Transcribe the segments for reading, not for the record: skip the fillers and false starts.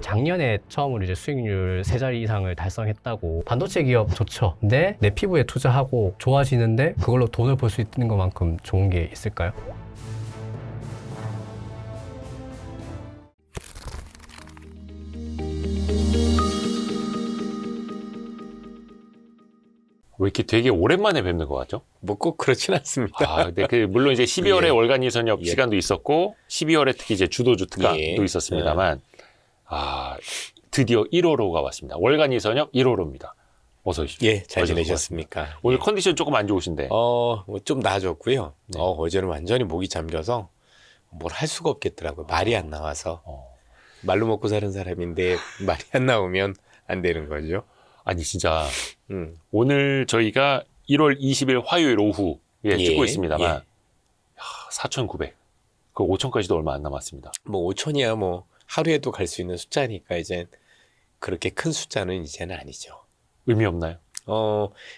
작년에 처음으로 이제 수익률 3자리 이상을 달성했다고. 반도체 기업 좋죠. 근데 내 피부에 투자하고 좋아지는데 그걸로 돈을 벌 수 있는 것만큼 좋은 게 있을까요? 왜 이렇게 되게 오랜만에 뵙는 것 같죠? 뭐 꼭 그렇진 않습니다. 근데 물론 이제 12월에 예. 월간 이선엽 예. 시간도 있었고 12월에 특히 이제 주도주 특강도 예. 있었습니다만 드디어 1호로가 왔습니다. 월간 이선엽 1호로입니다. 어서 오십시오. 예, 잘 지내셨습니까? 오늘 예. 컨디션 조금 안 좋으신데. 뭐 좀 나아졌고요. 네. 어제는 완전히 목이 잠겨서 뭘 할 수가 없겠더라고요. 말이 안 나와서. 말로 먹고 사는 사람인데 말이 안 나오면 안 되는 거죠. 아니 진짜 음. 오늘 저희가 1월 20일 화요일 오후에 예, 찍고 있습니다만 예. 4,900. 그 5,000까지도 얼마 안 남았습니다. 뭐 5천이야 뭐 하루에도 갈 수 있는 숫자니까 이제 그렇게 큰 숫자는 이제는 아니죠. 의미 없나요?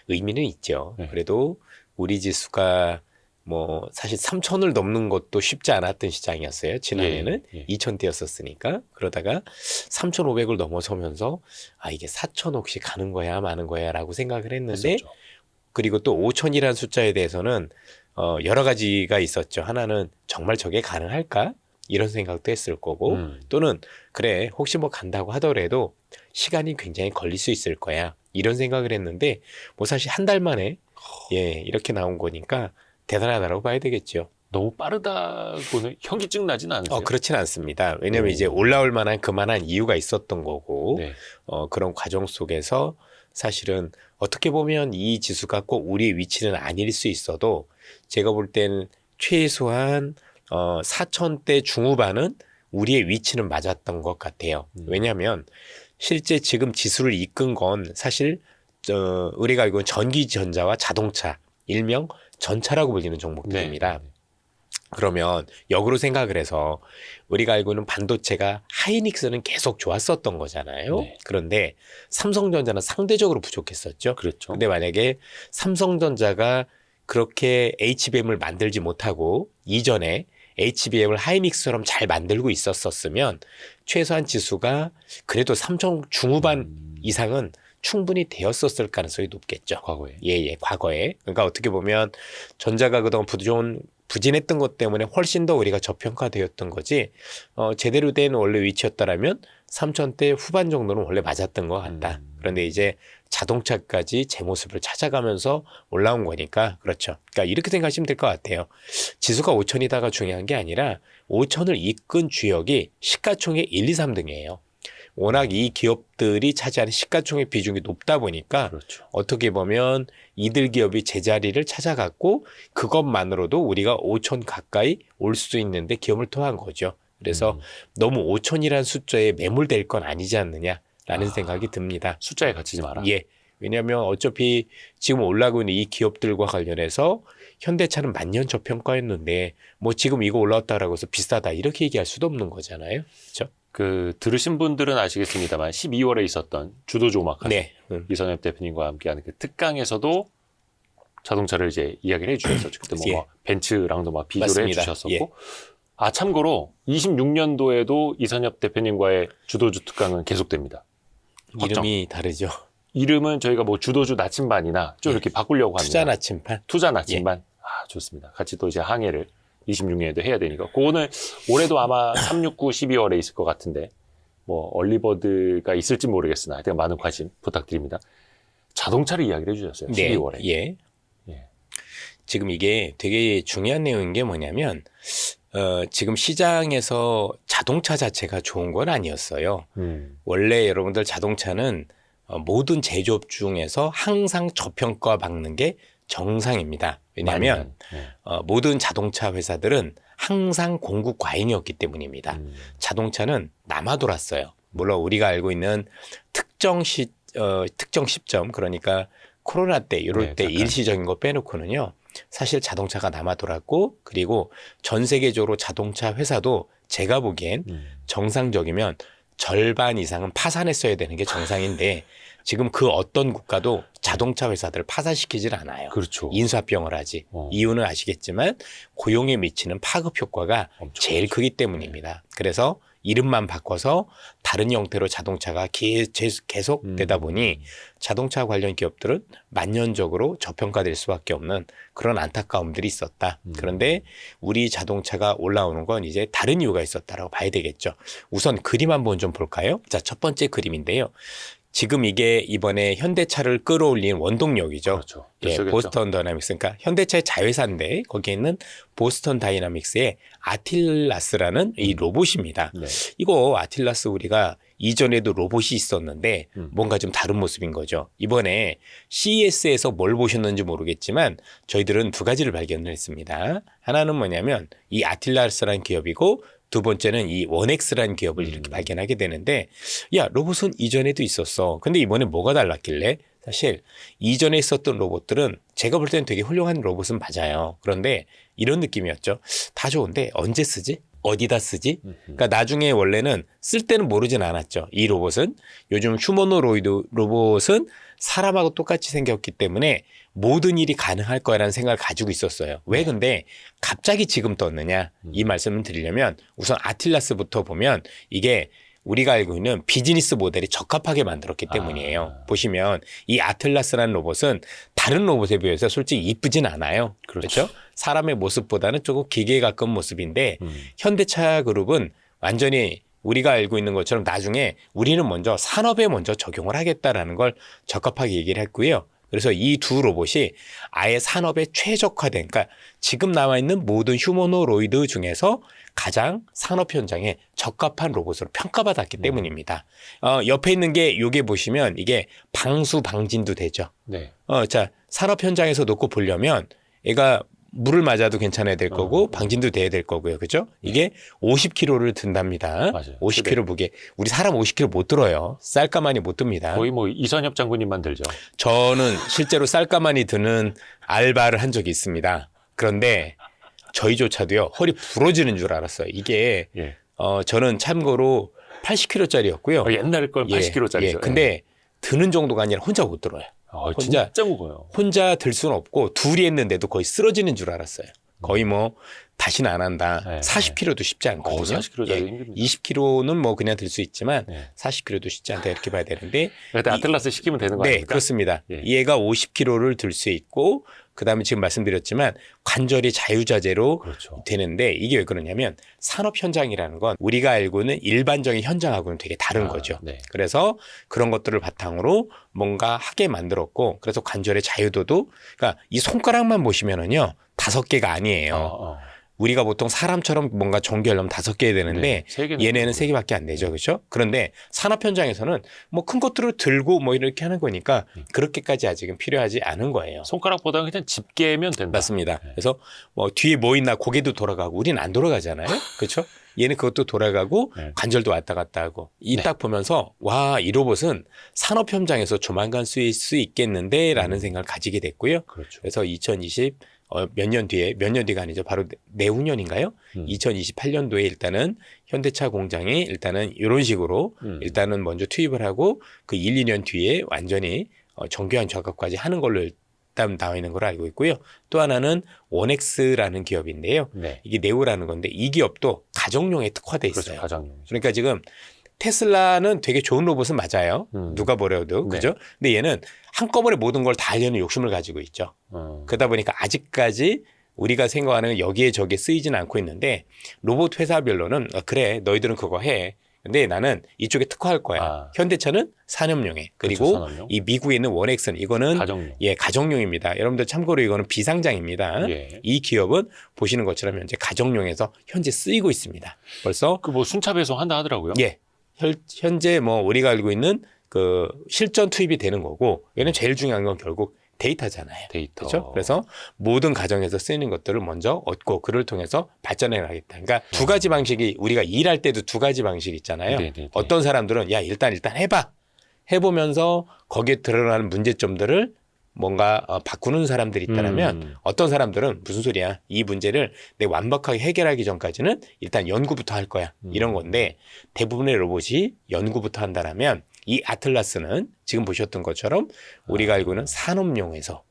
의미는 있죠. 네. 그래도 우리 지수가 뭐 사실 3천을 넘는 것도 쉽지 않았던 시장이었어요. 지난해는 예. 2천대였었으니까 그러다가 3,500을 넘어서면서 이게 4천 혹시 가는 거야 마는 거야라고 생각을 했는데 했었죠. 그리고 또 5천이라는 숫자에 대해서는 여러 가지가 있었죠. 하나는 정말 저게 가능할까? 이런 생각도 했을 거고 또는 그래 혹시 뭐 간다고 하더라도 시간이 굉장히 걸릴 수 있을 거야 이런 생각을 했는데 뭐 사실 한 달 만에 이렇게 나온 거니까 대단하다고 봐야 되겠죠. 너무 빠르다고는 현기증 나진 않으세요? 그렇진 않습니다. 왜냐하면 이제 올라올 만한 그만한 이유가 있었던 거고 네. 그런 과정 속에서 사실은 어떻게 보면 이 지수가 꼭 우리의 위치는 아닐 수 있어도 제가 볼 때는 최소한 4천대 중후반은 우리의 위치는 맞았던 것 같아요. 왜냐하면 실제 지금 지수를 이끈 건 사실 우리가 알고 있는 전기전자와 자동차, 일명 전차라고 불리는 종목들입니다. 네. 그러면 역으로 생각을 해서 우리가 알고 있는 반도체가 하이닉스는 계속 좋았었던 거잖아요. 네. 그런데 삼성전자는 상대적으로 부족했었죠. 그렇죠. 근데 만약에 삼성전자가 그렇게 HBM을 만들지 못하고 이전에 HBM을 하이닉스처럼 잘 만들고 있었으면 최소한 지수가 그래도 3천 중후반 이상은 충분히 되었었을 가능성이 높겠죠. 과거에. 과거에. 그러니까 어떻게 보면 전자가 그동안 부진했던 것 때문에 훨씬 더 우리가 저평가되었던 거지, 제대로 된 원래 위치였다라면 3천대 후반 정도는 원래 맞았던 것 같다. 그런데 이제 자동차까지 제 모습을 찾아가면서 올라온 거니까, 그렇죠. 그러니까 이렇게 생각하시면 될 것 같아요. 지수가 5천이다가 중요한 게 아니라 5천을 이끈 주역이 시가총액 1, 2, 3등이에요. 워낙 이 기업들이 차지하는 시가총액 비중이 높다 보니까 그렇죠. 어떻게 보면 이들 기업이 제자리를 찾아갔고 그것만으로도 우리가 5천 가까이 올 수 있는데 기업을 토한 거죠. 그래서 너무 5천이라는 숫자에 매몰될 건 아니지 않느냐라는 생각이 듭니다. 숫자에 갇히지 마라. 왜냐하면 어차피 지금 올라오고 있는 이 기업들과 관련해서 현대차는 만년 저평가였는데 뭐 지금 이거 올라왔다라고 해서 비싸다 이렇게 얘기할 수도 없는 거잖아요. 그렇죠? 들으신 분들은 아시겠습니다만 12월에 있었던 주도주 오마카세 네. 이선엽 대표님과 함께하는 그 특강에서도 자동차를 이제 이야기를 해주셨었죠. 그때 뭐 벤츠랑도 막 비교를 맞습니다. 해주셨었고, 참고로 26년도에도 이선엽 대표님과의 주도주 특강은 계속됩니다. 이름이 다르죠. 이름은 저희가 뭐 주도주 나침반이나 좀 이렇게 바꾸려고 합니다. 투자 나침반. 투자 나침반. 좋습니다. 같이 또 이제 항해를 26년에도 해야 되니까. 그거는 올해도 아마 369, 12월에 있을 것 같은데, 뭐, 얼리버드가 있을지 모르겠으나, 하여튼 많은 관심 부탁드립니다. 자동차를 이야기를 해주셨어요. 12월에. 지금 이게 되게 중요한 내용인 게 뭐냐면, 지금 시장에서 자동차 자체가 좋은 건 아니었어요. 원래 여러분들 자동차는 모든 제조업 중에서 항상 저평가 받는 게 정상입니다. 왜냐하면 모든 자동차 회사들은 항상 공급 과잉이었기 때문입니다. 자동차는 남아 돌았어요. 물론 우리가 알고 있는 특정 시점, 그러니까 코로나 때 이럴 때 일시적인 거 빼놓고는요. 사실 자동차가 남아 돌았고, 그리고 전 세계적으로 자동차 회사도 제가 보기엔 정상적이면 절반 이상은 파산했어야 되는 게 정상인데 지금 그 어떤 국가도 자동차 회사들을 파산시키질 않아요. 그렇죠. 인수합병을 하지. 이유는 아시겠지만 고용에 미치는 파급 효과가 제일 크기 때문입니다. 그래서 이름만 바꿔서 다른 형태로 자동차가 계속 되다 보니 자동차 관련 기업들은 만년적으로 저평가될 수밖에 없는 그런 안타까움들이 있었다. 그런데 우리 자동차가 올라오는 건 이제 다른 이유가 있었다라고 봐야 되겠죠. 우선 그림 한번 좀 볼까요? 자, 첫 번째 그림인데요. 지금 이게 이번에 현대차를 끌어올린 원동력이죠. 그렇죠. 예, 됐었겠죠. 보스턴 다이나믹스. 그러니까 현대차의 자회사인데 거기에 있는 보스턴 다이나믹스의 아틸라스라는 이 로봇입니다. 네. 이거 아틸라스 우리가 이전에도 로봇이 있었는데 뭔가 좀 다른 모습인 거죠. 이번에 CES에서 뭘 보셨는지 모르겠지만 저희들은 두 가지를 발견을 했습니다. 하나는 뭐냐면 이 아틸라스라는 기업이고 두 번째는 이 원엑스라는 기업을 이렇게 발견하게 되는데 야, 로봇은 이전에도 있었어. 근데 이번에 뭐가 달랐길래? 사실 이전에 있었던 로봇들은 제가 볼 때는 되게 훌륭한 로봇은 맞아요. 그런데 이런 느낌이었죠. 다 좋은데 언제 쓰지? 어디다 쓰지? 그러니까 나중에 원래는 쓸 때는 모르진 않았죠. 이 로봇은 요즘 휴머노로이드 로봇은 사람하고 똑같이 생겼기 때문에 모든 일이 가능할 거라는 생각을 가지고 있었어요. 왜 근데 갑자기 지금 떴느냐? 이 말씀을 드리려면 우선 아틸라스부터 보면 이게 우리가 알고 있는 비즈니스 모델이 적합하게 만들었기 때문이에요. 보시면 이 아틀라스라는 로봇은 다른 로봇에 비해서 솔직히 이쁘진 않아요. 그렇죠? 사람의 모습보다는 조금 기계에 가까운 모습인데 현대차 그룹은 완전히 우리가 알고 있는 것처럼 나중에 우리는 먼저 산업에 먼저 적용을 하겠다라는 걸 적합하게 얘기를 했고요. 그래서 이 두 로봇이 아예 산업에 최적화된, 그러니까 지금 나와 있는 모든 휴머노로이드 중에서 가장 산업 현장에 적합한 로봇으로 평가받았기 때문입니다. 옆에 있는 게 요게 보시면 이게 방수 방진도 되죠. 네. 자, 산업 현장에서 놓고 보려면 얘가 물을 맞아도 괜찮아야 될 거고 방진도 돼야 될 거고요. 그죠? 이게 50kg를 든답니다. 맞아요. 50kg 무게. 우리 사람 50kg 못 들어요. 쌀가마니 못 듭니다. 거의 뭐 이선엽 장군님만 들죠. 저는 실제로 쌀가마니 드는 알바를 한 적이 있습니다. 그런데 저희조차도요, 허리 부러지는 줄 알았어요. 이게, 예. 저는 참고로 80kg짜리였고요. 옛날 건 80kg짜리죠. 근데 드는 정도가 아니라 혼자 못 들어요. 혼자 진짜 무거워요. 혼자 들 수는 없고 둘이 했는데도 거의 쓰러지는 줄 알았어요. 거의 뭐 다시는 안 한다. 네. 40kg도 쉽지 않거든요. 40kg짜리 힘듭니다. 20kg는 뭐 그냥 들 수 있지만 네. 40kg도 쉽지 않다 이렇게 봐야 되는데 그때 아틀라스 시키면 되는 거 네, 아닙니까? 그렇습니다. 예. 얘가 50kg를 들 수 있고 그다음에 지금 말씀드렸지만 관절이 자유자재로 그렇죠. 되는데 이게 왜 그러냐면 산업 현장이라는 건 우리가 알고 있는 일반적인 현장하고는 되게 다른 거죠. 네. 그래서 그런 것들을 바탕으로 뭔가 하게 만들었고 그래서 관절의 자유도도 그러니까 이 손가락만 보시면은요 5개가 아니에요. 우리가 보통 사람처럼 뭔가 전개하려면 5개 해야 되는데 네, 얘네는 3개밖에 안 되죠. 그렇죠? 그런데 산업 현장에서는 뭐 큰 것들을 들고 뭐 이렇게 하는 거니까 그렇게까지 아직은 필요하지 않은 거예요. 손가락보다는 그냥 집게면 된다. 맞습니다. 그래서 뭐 뒤에 뭐 있나 고개도 돌아가고 우리는 안 돌아가잖아요. 그렇죠? 얘는 그것도 돌아가고 네. 관절도 왔다 갔다 하고 이 딱 보면서 와, 이 로봇은 산업 현장에서 조만간 쓰일 수 있겠는데라는 생각을 가지게 됐고요. 그렇죠. 그래서 2020 몇 년 뒤가 아니죠. 바로 내후년인가요? 2028년도에 일단은 현대차 공장이 일단은 이런 식으로 일단은 먼저 투입을 하고 그 1, 2년 뒤에 완전히 정교한 작업까지 하는 걸로 일단 나와 있는 걸로 알고 있고요. 또 하나는 원엑스라는 기업인데요. 네. 이게 네오라는 건데 이 기업도 가정용에 특화돼 있어요. 그렇죠. 가정용. 그러니까 지금 테슬라는 되게 좋은 로봇은 맞아요. 누가 뭐래도. 네. 그죠? 근데 얘는 한꺼번에 모든 걸 다 하려는 욕심을 가지고 있죠. 그러다 보니까 아직까지 우리가 생각하는 여기에 저기에 쓰이지는 않고 있는데 로봇 회사별로는 그래 너희들은 그거 해. 근데 나는 이쪽에 특화할 거야. 현대차는 산업용에. 그리고 그렇죠, 산업용. 이 미국에 있는 원엑스는 이거는 가정용. 예, 가정용입니다. 여러분들 참고로 이거는 비상장입니다. 예. 이 기업은 보시는 것처럼 현재 가정용에서 현재 쓰이고 있습니다. 벌써 그 뭐 순차 배송 한다 하더라고요. 예. 현재 뭐 우리가 알고 있는 그 실전 투입이 되는 거고 얘는 제일 중요한 건 결국 데이터잖아요. 데이터. 그렇죠? 그래서 모든 가정에서 쓰이는 것들을 먼저 얻고 그를 통해서 발전해 나가겠다. 그러니까 두 가지 방식이 우리가 일할 때도 두 가지 방식이 있잖아요. 네네네. 어떤 사람들은 야 일단 해봐. 해보면서 거기에 드러나는 문제점들을 뭔가 바꾸는 사람들이 있다면 어떤 사람들은 무슨 소리야. 이 문제를 내가 완벽하게 해결하기 전까지는 일단 연구부터 할 거야. 이런 건데 대부분의 로봇이 연구부터 한다라면 이 아틀라스는 지금 보셨던 것처럼 우리가 알고 있는 산업용에서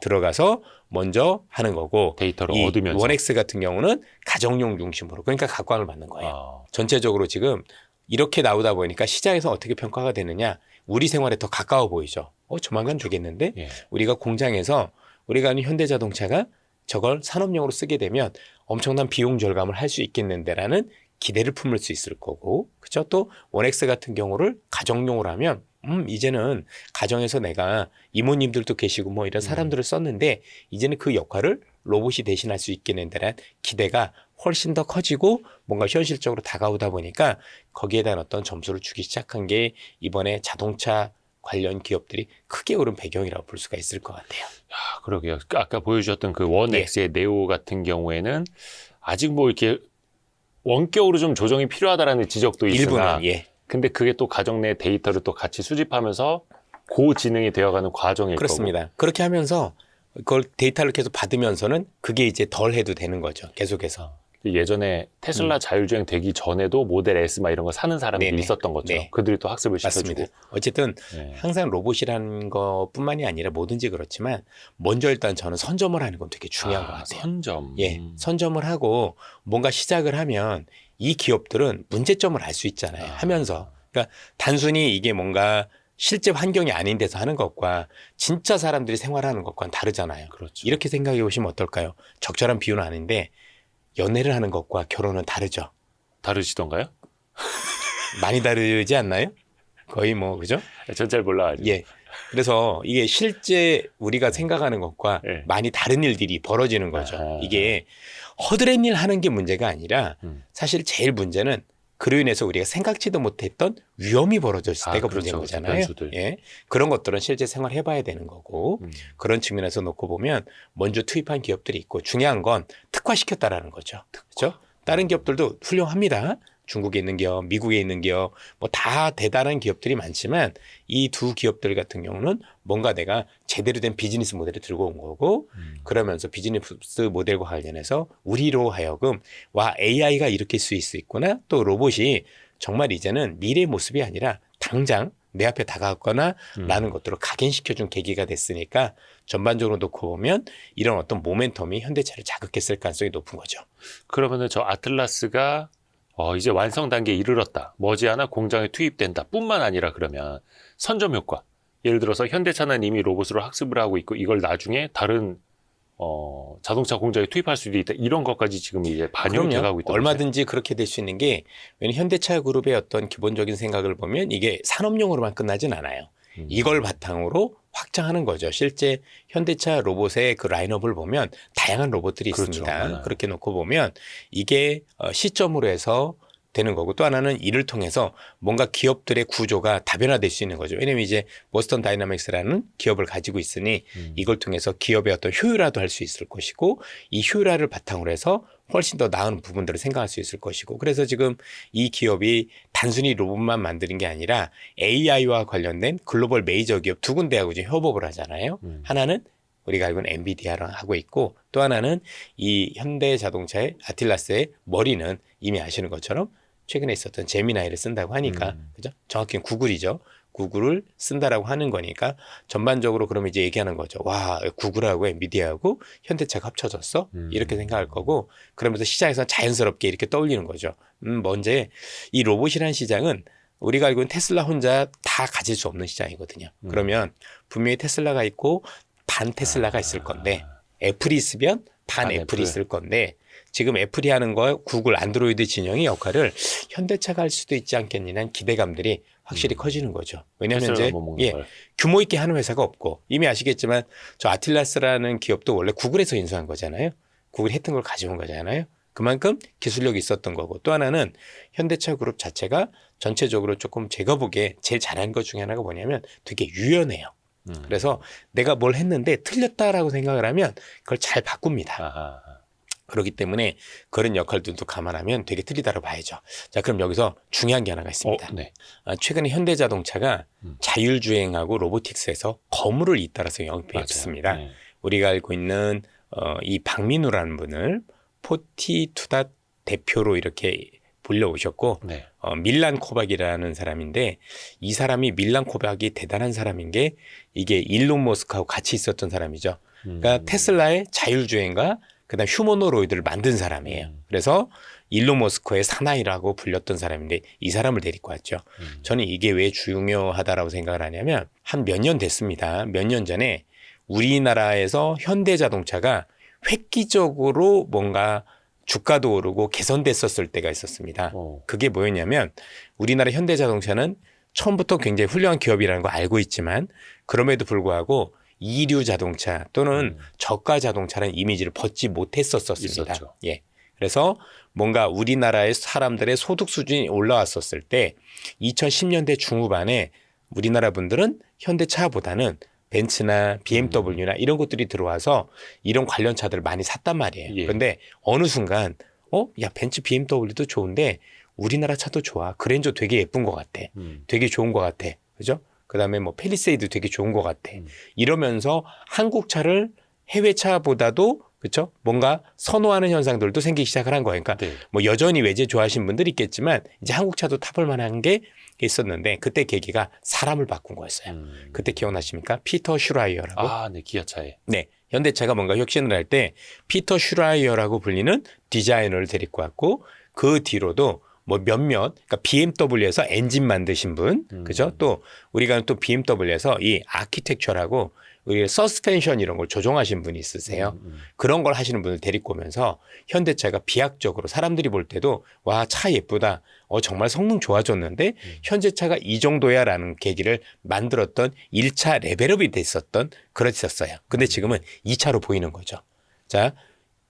들어가서 먼저 하는 거고 데이터를 이 얻으면서 원엑스 같은 경우는 가정용 중심으로 그러니까 각광을 받는 거예요. 전체적으로 지금 이렇게 나오다 보니까 시장에서 어떻게 평가가 되느냐 우리 생활에 더 가까워 보이죠. 조만간 되겠는데 예. 우리가 공장에서 우리가 아는 현대자동차가 저걸 산업용으로 쓰게 되면 엄청난 비용 절감을 할 수 있겠는데라는 기대를 품을 수 있을 거고 그렇죠? 또 원엑스 같은 경우를 가정용으로 하면 이제는 가정에서 내가 이모님들도 계시고 뭐 이런 사람들을 썼는데 이제는 그 역할을 로봇이 대신할 수 있겠는데라는 기대가 훨씬 더 커지고 뭔가 현실적으로 다가오다 보니까 거기에 대한 어떤 점수를 주기 시작한 게 이번에 자동차 관련 기업들이 크게 오른 배경이라고 볼 수가 있을 것 같아요. 야, 그러게요. 아까 보여주셨던 그 원엑스의 네오 같은 경우에는 아직 뭐 이렇게 원격으로 좀 조정이 필요하다라는 지적도 있으나 일부는 근데 그게 또 가정 내 데이터를 또 같이 수집하면서 고지능이 되어가는 과정일 그렇습니다. 거고. 그렇게 하면서 그걸 데이터를 계속 받으면서는 그게 이제 덜 해도 되는 거죠. 계속해서. 예전에 테슬라 자율주행 되기 전에도 모델 S 막 이런 거 사는 사람들이 네네. 있었던 것처럼 네. 그들이 또 학습을 맞습니다. 시켜주고. 어쨌든 네. 항상 로봇이라는 것뿐만이 아니라 뭐든지 그렇지만 먼저 일단 저는 선점을 하는 건 되게 중요한 것 같아요. 선점. 선점을 하고 뭔가 시작을 하면 이 기업들은 문제점을 알 수 있잖아요. 하면서. 그러니까 단순히 이게 뭔가 실제 환경이 아닌 데서 하는 것과 진짜 사람들이 생활하는 것과는 다르잖아요. 그렇죠. 이렇게 생각해 보시면 어떨까요? 적절한 비유는 아닌데 연애를 하는 것과 결혼은 다르죠. 다르시던가요? 많이 다르지 않나요? 거의 뭐 그죠? 전 잘 몰라가지고. 예. 그래서 이게 실제 우리가 생각하는 것과 예. 많이 다른 일들이 벌어지는 거죠. 아하. 이게 허드렛 일 하는 게 문제가 아니라 음. 사실 제일 문제는 그로 인해서 우리가 생각지도 못했던 위험이 벌어졌을 때가 그렇죠. 문제인 그렇죠. 거잖아요. 변수들. 예. 그런 것들은 실제 생활 해봐야 되는 거고 그런 측면에서 놓고 보면 먼저 투입한 기업들이 있고 중요한 건 특화시켰다라는 거죠. 그렇죠? 다른 기업들도 훌륭합니다. 중국에 있는 기업, 미국에 있는 기업, 뭐 다 대단한 기업들이 많지만 이 두 기업들 같은 경우는 뭔가 내가 제대로 된 비즈니스 모델을 들고 온 거고 그러면서 비즈니스 모델과 관련해서 우리로 하여금 와 AI가 이렇게 쓸 수 있구나 또 로봇이 정말 이제는 미래의 모습이 아니라 당장 내 앞에 다가왔거나 라는 것들을 각인시켜준 계기가 됐으니까 전반적으로 놓고 보면 이런 어떤 모멘텀이 현대차를 자극했을 가능성이 높은 거죠. 그러면은 저 아틀라스가 이제 완성 단계에 이르렀다. 머지않아 공장에 투입된다. 뿐만 아니라 그러면 선점 효과. 예를 들어서 현대차는 이미 로봇으로 학습을 하고 있고 이걸 나중에 다른 자동차 공장에 투입할 수도 있다. 이런 것까지 지금 이제 반영이 돼가고 있다. 얼마든지 그렇게 될 수 있는 게 왜냐면 현대차 그룹의 어떤 기본적인 생각을 보면 이게 산업용으로만 끝나진 않아요. 이걸 바탕으로 확장하는 거죠. 실제 현대차 로봇의 그 라인업을 보면 다양한 로봇들이 그렇죠. 있습니다. 맞아요. 그렇게 놓고 보면 이게 시점으로 해서 되는 거고 또 하나는 이를 통해서 뭔가 기업들의 구조가 다변화될 수 있는 거죠. 왜냐하면 이제 보스턴 다이나믹스라는 기업을 가지고 있으니 이걸 통해서 기업의 어떤 효율화도 할 수 있을 것이고 이 효율화를 바탕으로 해서 훨씬 더 나은 부분들을 생각할 수 있을 것이고 그래서 지금 이 기업이 단순히 로봇만 만드는 게 아니라 AI와 관련된 글로벌 메이저 기업 두 군데하고 지금 협업을 하잖아요. 하나는 우리가 알고 있는 엔비디아랑 하고 있고 또 하나는 이 현대자동차의 아틀라스의 머리는 이미 아시는 것처럼 최근에 있었던 제미나이를 쓴다고 하니까 그죠? 정확히는 구글이죠. 구글을 쓴다라고 하는 거니까 전반적으로 그러면 이제 얘기하는 거죠. 와, 구글하고 엔비디아하고 현대차가 합쳐졌어? 이렇게 생각할 거고 그러면서 시장에서 자연스럽게 이렇게 떠올리는 거죠. 먼저 이 로봇이라는 시장은 우리가 알고 있는 테슬라 혼자 다 가질 수 없는 시장이거든요. 그러면 분명히 테슬라가 있고 반 테슬라가 있을 건데 애플이 있으면 반 애플이 있을 건데 지금 애플이 하는 거 구글 안드로이드 진영의 역할을 현대차가 할 수도 있지 않겠냐는 기대감들이 확실히 커지는 거죠. 왜냐하면 이제 규모 있게 하는 회사가 없고 이미 아시겠지만 저 아틀라스라는 기업도 원래 구글에서 인수한 거잖아요. 구글이 했던 걸 가져온 거잖아요. 그만큼 기술력이 있었던 거고 또 하나는 현대차 그룹 자체가 전체적으로 조금 제가 보기에 제일 잘하는 것 중에 하나가 뭐냐면 되게 유연해요. 그래서 내가 뭘 했는데 틀렸다라고 생각을 하면 그걸 잘 바꿉니다. 그렇기 때문에 그런 역할들도 감안하면 되게 틀리다고 봐야죠. 자, 그럼 여기서 중요한 게 하나가 있습니다. 네. 최근에 현대자동차가 자율주행하고 로보틱스에서 거물을 잇따라서 영입했습니다. 네. 우리가 알고 있는 이 박민우라는 분을 포티투다 대표로 이렇게 불려오셨고 네. 밀란 코박이라는 사람인데 이 사람이 밀란 코박이 대단한 사람인 게 이게 일론 머스크하고 같이 있었던 사람이죠. 그러니까 테슬라의 자율주행과 그다음 휴머노로이드를 만든 사람이에요. 그래서 일론 머스크의 사나이라고 불렸던 사람인데 이 사람을 데리고 왔죠. 저는 이게 왜 중요하다라고 생각을 하냐면 한 몇 년 됐습니다. 몇 년 전에 우리나라에서 현대자동차가 획기적으로 뭔가 주가도 오르고 개선됐었을 때가 있었습니다. 그게 뭐였냐면 우리나라 현대자동차는 처음부터 굉장히 훌륭한 기업이라는 거 알고 있지만 그럼에도 불구하고 이류 자동차 또는 저가 자동차라는 이미지를 벗지 못했었습니다. 있었죠. 예. 그래서 뭔가 우리나라의 사람들의 소득 수준이 올라왔었을 때 2010년대 중후반에 우리나라 분들은 현대차보다는 벤츠나 BMW나 이런 것들이 들어와서 이런 관련 차들을 많이 샀단 말이에요. 예. 그런데 어느 순간 야 벤츠 BMW도 좋은데 우리나라 차도 좋아. 그랜저 되게 예쁜 것 같아. 되게 좋은 것 같아. 그죠? 그다음에 뭐 팰리세이드 되게 좋은 것 같아. 이러면서 한국 차를 해외 차보다도 그렇죠? 뭔가 선호하는 현상들도 생기기 시작을 한 거예요. 그러니까 네. 뭐 여전히 외제 좋아하시는 분들이 있겠지만 이제 한국 차도 타볼 만한 게 있었는데 그때 계기가 사람을 바꾼 거였어요. 그때 기억나십니까? 피터 슈라이어라고. 아, 네, 기아차에. 네. 현대차가 뭔가 혁신을 할 때 피터 슈라이어라고 불리는 디자이너를 데리고 왔고 그 뒤로도 뭐 몇몇 그러니까 BMW에서 엔진 만드신 분, 그죠? 또 우리가 또 BMW에서 이 아키텍처라고 우리 서스펜션 이런 걸 조종하신 분이 있으세요. 그런 걸 하시는 분을 데리고 오면서 현대차가 비약적으로 사람들이 볼 때도 와, 차 예쁘다. 정말 성능 좋아졌는데 현대차가 이 정도야라는 계기를 만들었던 1차 레벨업이 됐었던 그랬었어요. 근데 지금은 2차로 보이는 거죠. 자,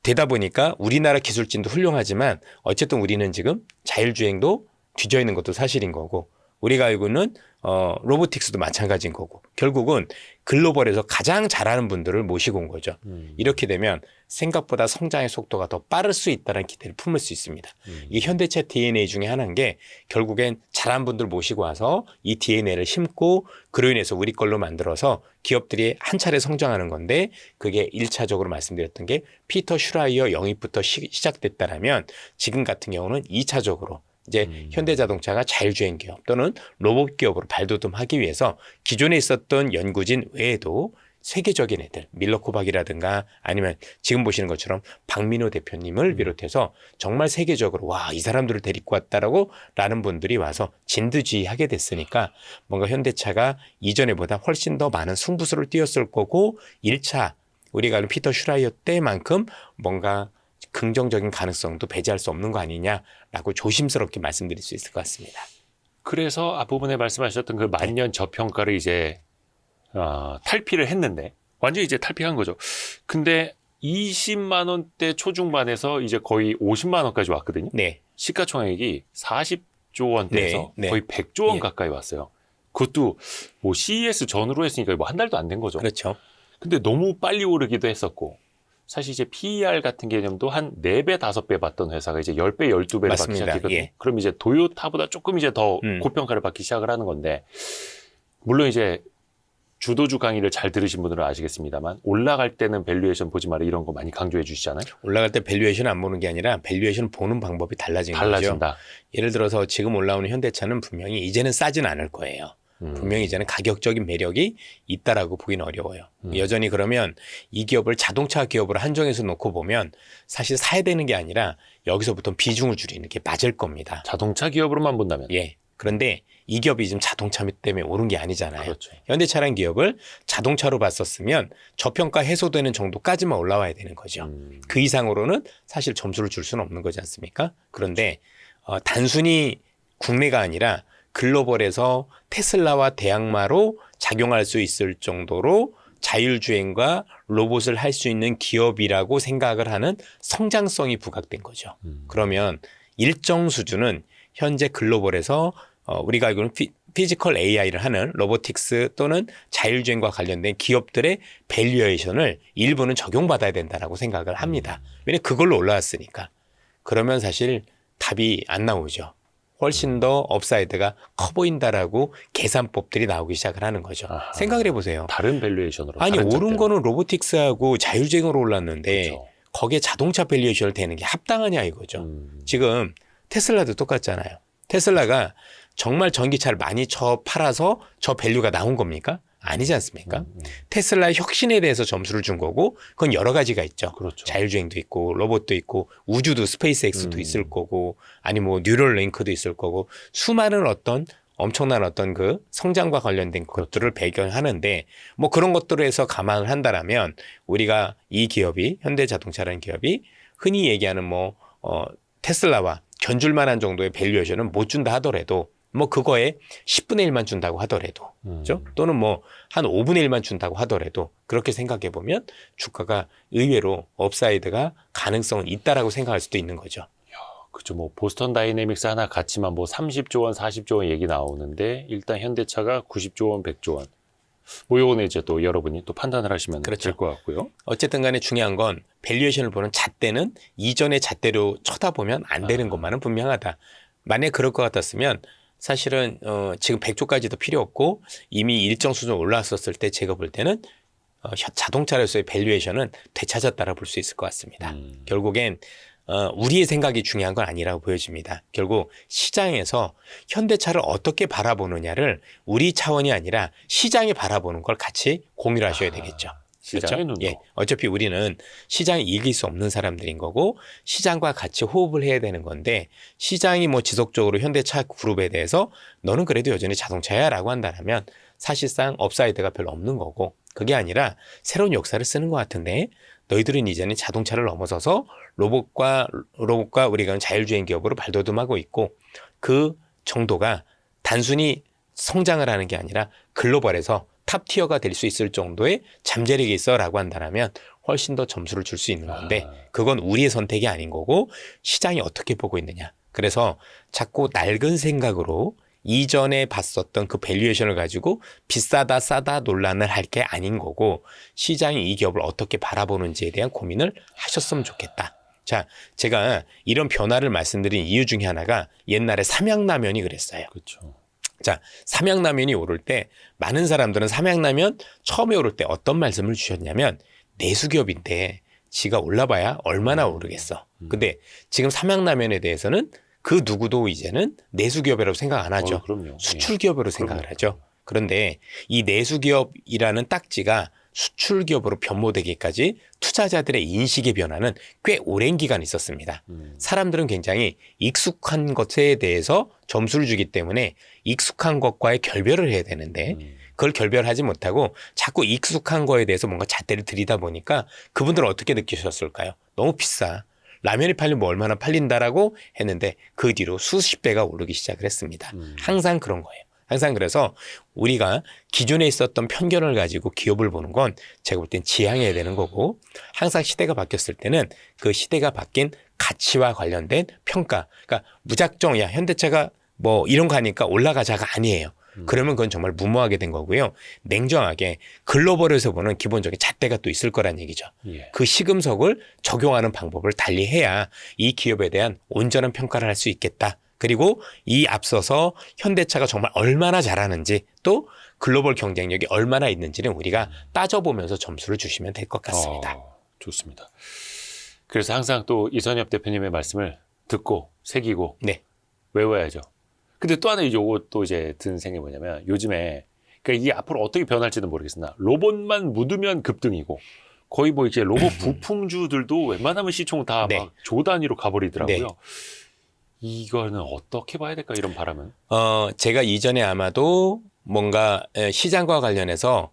되다 보니까 우리나라 기술진도 훌륭하지만 어쨌든 우리는 지금 자율주행도 뒤져 있는 것도 사실인 거고 우리가 알고 있는 로보틱스도 마찬가지인 거고 결국은 글로벌에서 가장 잘하는 분들을 모시고 온 거죠. 이렇게 되면 생각보다 성장의 속도가 더 빠를 수 있다는 기대를 품을 수 있습니다. 이게 현대차 DNA 중에 하나인 게 결국엔 잘한 분들 모시고 와서 이 DNA를 심고 그로 인해서 우리 걸로 만들어서 기업들이 한 차례 성장하는 건데 그게 1차적으로 말씀드렸던 게 피터 슈라이어 영입부터 시작됐다라면 지금 같은 경우는 2차적으로 이제 현대자동차가 자율주행 기업 또는 로봇 기업으로 발돋움하기 위해서 기존에 있었던 연구진 외에도 세계적인 애들 밀러코박이라든가 아니면 지금 보시는 것처럼 박민호 대표님을 비롯해서 정말 세계적으로 와, 이 사람들을 데리고 왔다라고 라는 분들이 와서 진두지휘하게 됐으니까 뭔가 현대차가 이전에보다 훨씬 더 많은 승부수를 띄웠을 거고 1차 우리가 아는 피터 슈라이어 때만큼 뭔가 긍정적인 가능성도 배제할 수 없는 거 아니냐라고 조심스럽게 말씀드릴 수 있을 것 같습니다. 그래서 앞부분에 말씀하셨던 그 만년 저평가를 이제 탈피를 했는데 완전히 이제 탈피한 거죠. 근데 20만 원대 초중반에서 이제 거의 50만 원까지 왔거든요. 네. 시가총액이 40조 원대에서 네. 거의 100조 원 예. 가까이 왔어요. 그것도 뭐 CES 전후로 했으니까 뭐 한 달도 안 된 거죠. 그렇죠. 근데 너무 빨리 오르기도 했었고 사실 이제 PER 같은 개념도 한 4배, 5배 받던 회사가 이제 10배, 12배를 받기 맞습니다. 시작했거든요. 예. 그럼 이제 도요타보다 조금 이제 더 고평가를 받기 시작을 하는 건데 물론 이제 주도주 강의를 잘 들으신 분들은 아시겠습니다만 올라갈 때는 밸류에이션 보지 마라 이런 거 많이 강조해 주시잖아요. 올라갈 때 밸류에이션 안 보는 게 아니라 밸류에이션 보는 방법이 달라진 거죠. 달라진다. 예를 들어서 지금 올라오는 현대차는 분명히 이제는 싸진 않을 거예요. 분명히 이제는 가격적인 매력이 있다라고 보기는 어려워요. 여전히 그러면 이 기업을 자동차 기업으로 한정해서 놓고 보면 사실 사야 되는 게 아니라 여기서부터 비중을 줄이는 게 맞을 겁니다. 자동차 기업으로만 본다면. 예. 그런데 이 기업이 지금 자동차 때문에 오른 게 아니잖아요. 그렇죠. 현대차라는 기업을 자동차로 봤었으면 저평가 해소되는 정도까지만 올라와야 되는 거죠. 그 이상으로는 사실 점수를 줄 수는 없는 거지 않습니까? 그런데 단순히 국내가 아니라 글로벌에서 테슬라와 대항마로 작용할 수 있을 정도로 자율주행과 로봇을 할 수 있는 기업이라고 생각을 하는 성장성이 부각된 거죠. 그러면 일정 수준은 현재 글로벌에서 우리가 알고는 피지컬 AI를 하는 로보틱스 또는 자율주행과 관련된 기업들의 밸류에이션을 일부는 적용받아야 된다라고 생각을 합니다. 왜냐하면 그걸로 올라왔으니까. 그러면 사실 답이 안 나오죠. 훨씬 더 업사이드가 커 보인다라고 계산법들이 나오기 시작을 하는 거죠. 아하. 생각을 해보세요. 다른 밸류에이션으로. 아니 다른 오른 잣대로. 거는 로보틱스하고 자율주행으로 올랐는데 그렇죠. 거기에 자동차 밸류에이션을 대는 게 합당하냐 이거죠. 지금 테슬라도 똑같잖아요. 테슬라가 정말 전기차를 많이 팔아서 저 밸류가 나온 겁니까? 아니지 않습니까? 테슬라의 혁신에 대해서 점수를 준 거고 그건 여러 가지가 있죠. 그렇죠. 자율주행도 있고 로봇도 있고 우주도 스페이스X도 있을 거고 아니 뭐 뉴럴링크도 있을 거고 수많은 어떤 엄청난 어떤 그 성장과 관련된 것들을 배경하는데 뭐 그런 것들을 해서 감안을 한다라면 우리가 이 기업이 현대자동차라는 기업이 흔히 얘기하는 테슬라와 견줄 만한 정도의 밸류에이션은 못 준다 하더라도 뭐 그거에 10분의 1만 준다고 하더라도 그렇죠? 또는 뭐 한 5분의 1만 준다고 하더라도 그렇게 생각해 보면 주가가 의외로 업사이드가 가능성은 있다라고 생각할 수도 있는 거죠. 그죠. 뭐 보스턴 다이내믹스 하나 같지만 뭐 30조 원, 40조 원 얘기 나오는데 일단 현대차가 90조 원, 100조 원. 뭐 요거는 이제 또 여러분이 또 판단을 하시면 그렇죠. 될 것 같고요. 어쨌든 간에 중요한 건 밸류에이션을 보는 잣대는 이전의 잣대로 쳐다보면 안 되는 것만은 분명하다. 만약에 그럴 것 같았으면 사실은 지금 100조까지도 필요 없고 이미 일정 수준 올라왔었을 때 제가 볼 때는 자동차로서의 밸류에이션은 되찾았다라 볼 수 있을 것 같습니다. 결국엔 우리의 생각이 중요한 건 아니라고 보여집니다. 결국 시장에서 현대차를 어떻게 바라보느냐를 우리 차원이 아니라 시장이 바라보는 걸 같이 공유를 하셔야 되겠죠. 시장의 그렇죠? 눈으로. 예, 어차피 우리는 시장이 이길 수 없는 사람들인 거고 시장과 같이 호흡을 해야 되는 건데 시장이 뭐 지속적으로 현대차 그룹에 대해서 너는 그래도 여전히 자동차야 라고 한다면 사실상 업사이드가 별로 없는 거고 그게 아니라 새로운 역사를 쓰는 것 같은데 너희들은 이제는 자동차를 넘어서서 로봇과 우리가 자율주행 기업으로 발돋움하고 있고 그 정도가 단순히 성장을 하는 게 아니라 글로벌에서 탑티어가 될 수 있을 정도의 잠재력이 있어라고 한다면 훨씬 더 점수를 줄 수 있는 건데 그건 우리의 선택이 아닌 거고 시장이 어떻게 보고 있느냐. 그래서 자꾸 낡은 생각으로 이전에 봤었던 그 밸류에이션을 가지고 비싸다 싸다 논란을 할 게 아닌 거고 시장이 이 기업을 어떻게 바라보는지에 대한 고민을 하셨으면 좋겠다. 자, 제가 이런 변화를 말씀드린 이유 중에 하나가 옛날에 삼양라면이 그랬어요. 그렇죠. 자, 삼양라면이 오를 때 많은 사람들은 삼양라면 처음에 오를 때 어떤 말씀을 주셨냐면 내수기업인데 지가 올라봐야 얼마나 오르겠어. 근데 지금 삼양라면에 대해서는 그 누구도 이제는 내수기업이라고 생각 안 하죠. 그럼요. 수출기업으로 생각을 하죠. 그런데 이 내수기업이라는 딱지가 수출기업으로 변모되기까지 투자자들의 인식의 변화는 꽤 오랜 기간 있었습니다. 사람들은 굉장히 익숙한 것에 대해서 점수를 주기 때문에 익숙한 것과의 결별을 해야 되는데 그걸 결별하지 못하고 자꾸 익숙한 거에 대해서 뭔가 잣대를 들이다 보니까 그분들은 어떻게 느끼셨을까요? 너무 비싸. 라면이 팔리면 뭐 얼마나 팔린다라고 했는데 그 뒤로 수십 배가 오르기 시작을 했습니다. 항상 그런 거예요. 항상 그래서 우리가 기존에 있었던 편견을 가지고 기업을 보는 건 제가 볼 땐 지양해야 되는 거고 항상 시대가 바뀌었을 때는 그 시대가 바뀐 가치와 관련된 평가. 그러니까 무작정 야 현대차가 뭐 이런 거 하니까 올라가자가 아니에요. 그러면 그건 정말 무모하게 된 거고요. 냉정하게 글로벌에서 보는 기본적인 잣대가 또 있을 거란 얘기죠. 예. 그 시금석을 적용하는 방법을 달리해야 이 기업에 대한 온전한 평가를 할 수 있겠다. 그리고 이 앞서서 현대차가 정말 얼마나 잘하는지 또 글로벌 경쟁력이 얼마나 있는지는 우리가 따져보면서 점수를 주시면 될 것 같습니다. 좋습니다. 그래서 항상 또 이선엽 대표님의 말씀을 듣고 새기고 네. 외워야죠. 근데 또 하나 요것도 이제 든 생각이 뭐냐면 요즘에 그러니까 이게 앞으로 어떻게 변할지는 모르겠으나 로봇만 묻으면 급등이고 거의 뭐 이제 로봇 부품주들도 웬만하면 시총 다 네. 막 조 단위로 가버리더라고요. 네. 이거는 어떻게 봐야 될까 이런 바람은? 제가 이전에 아마도 뭔가 시장과 관련해서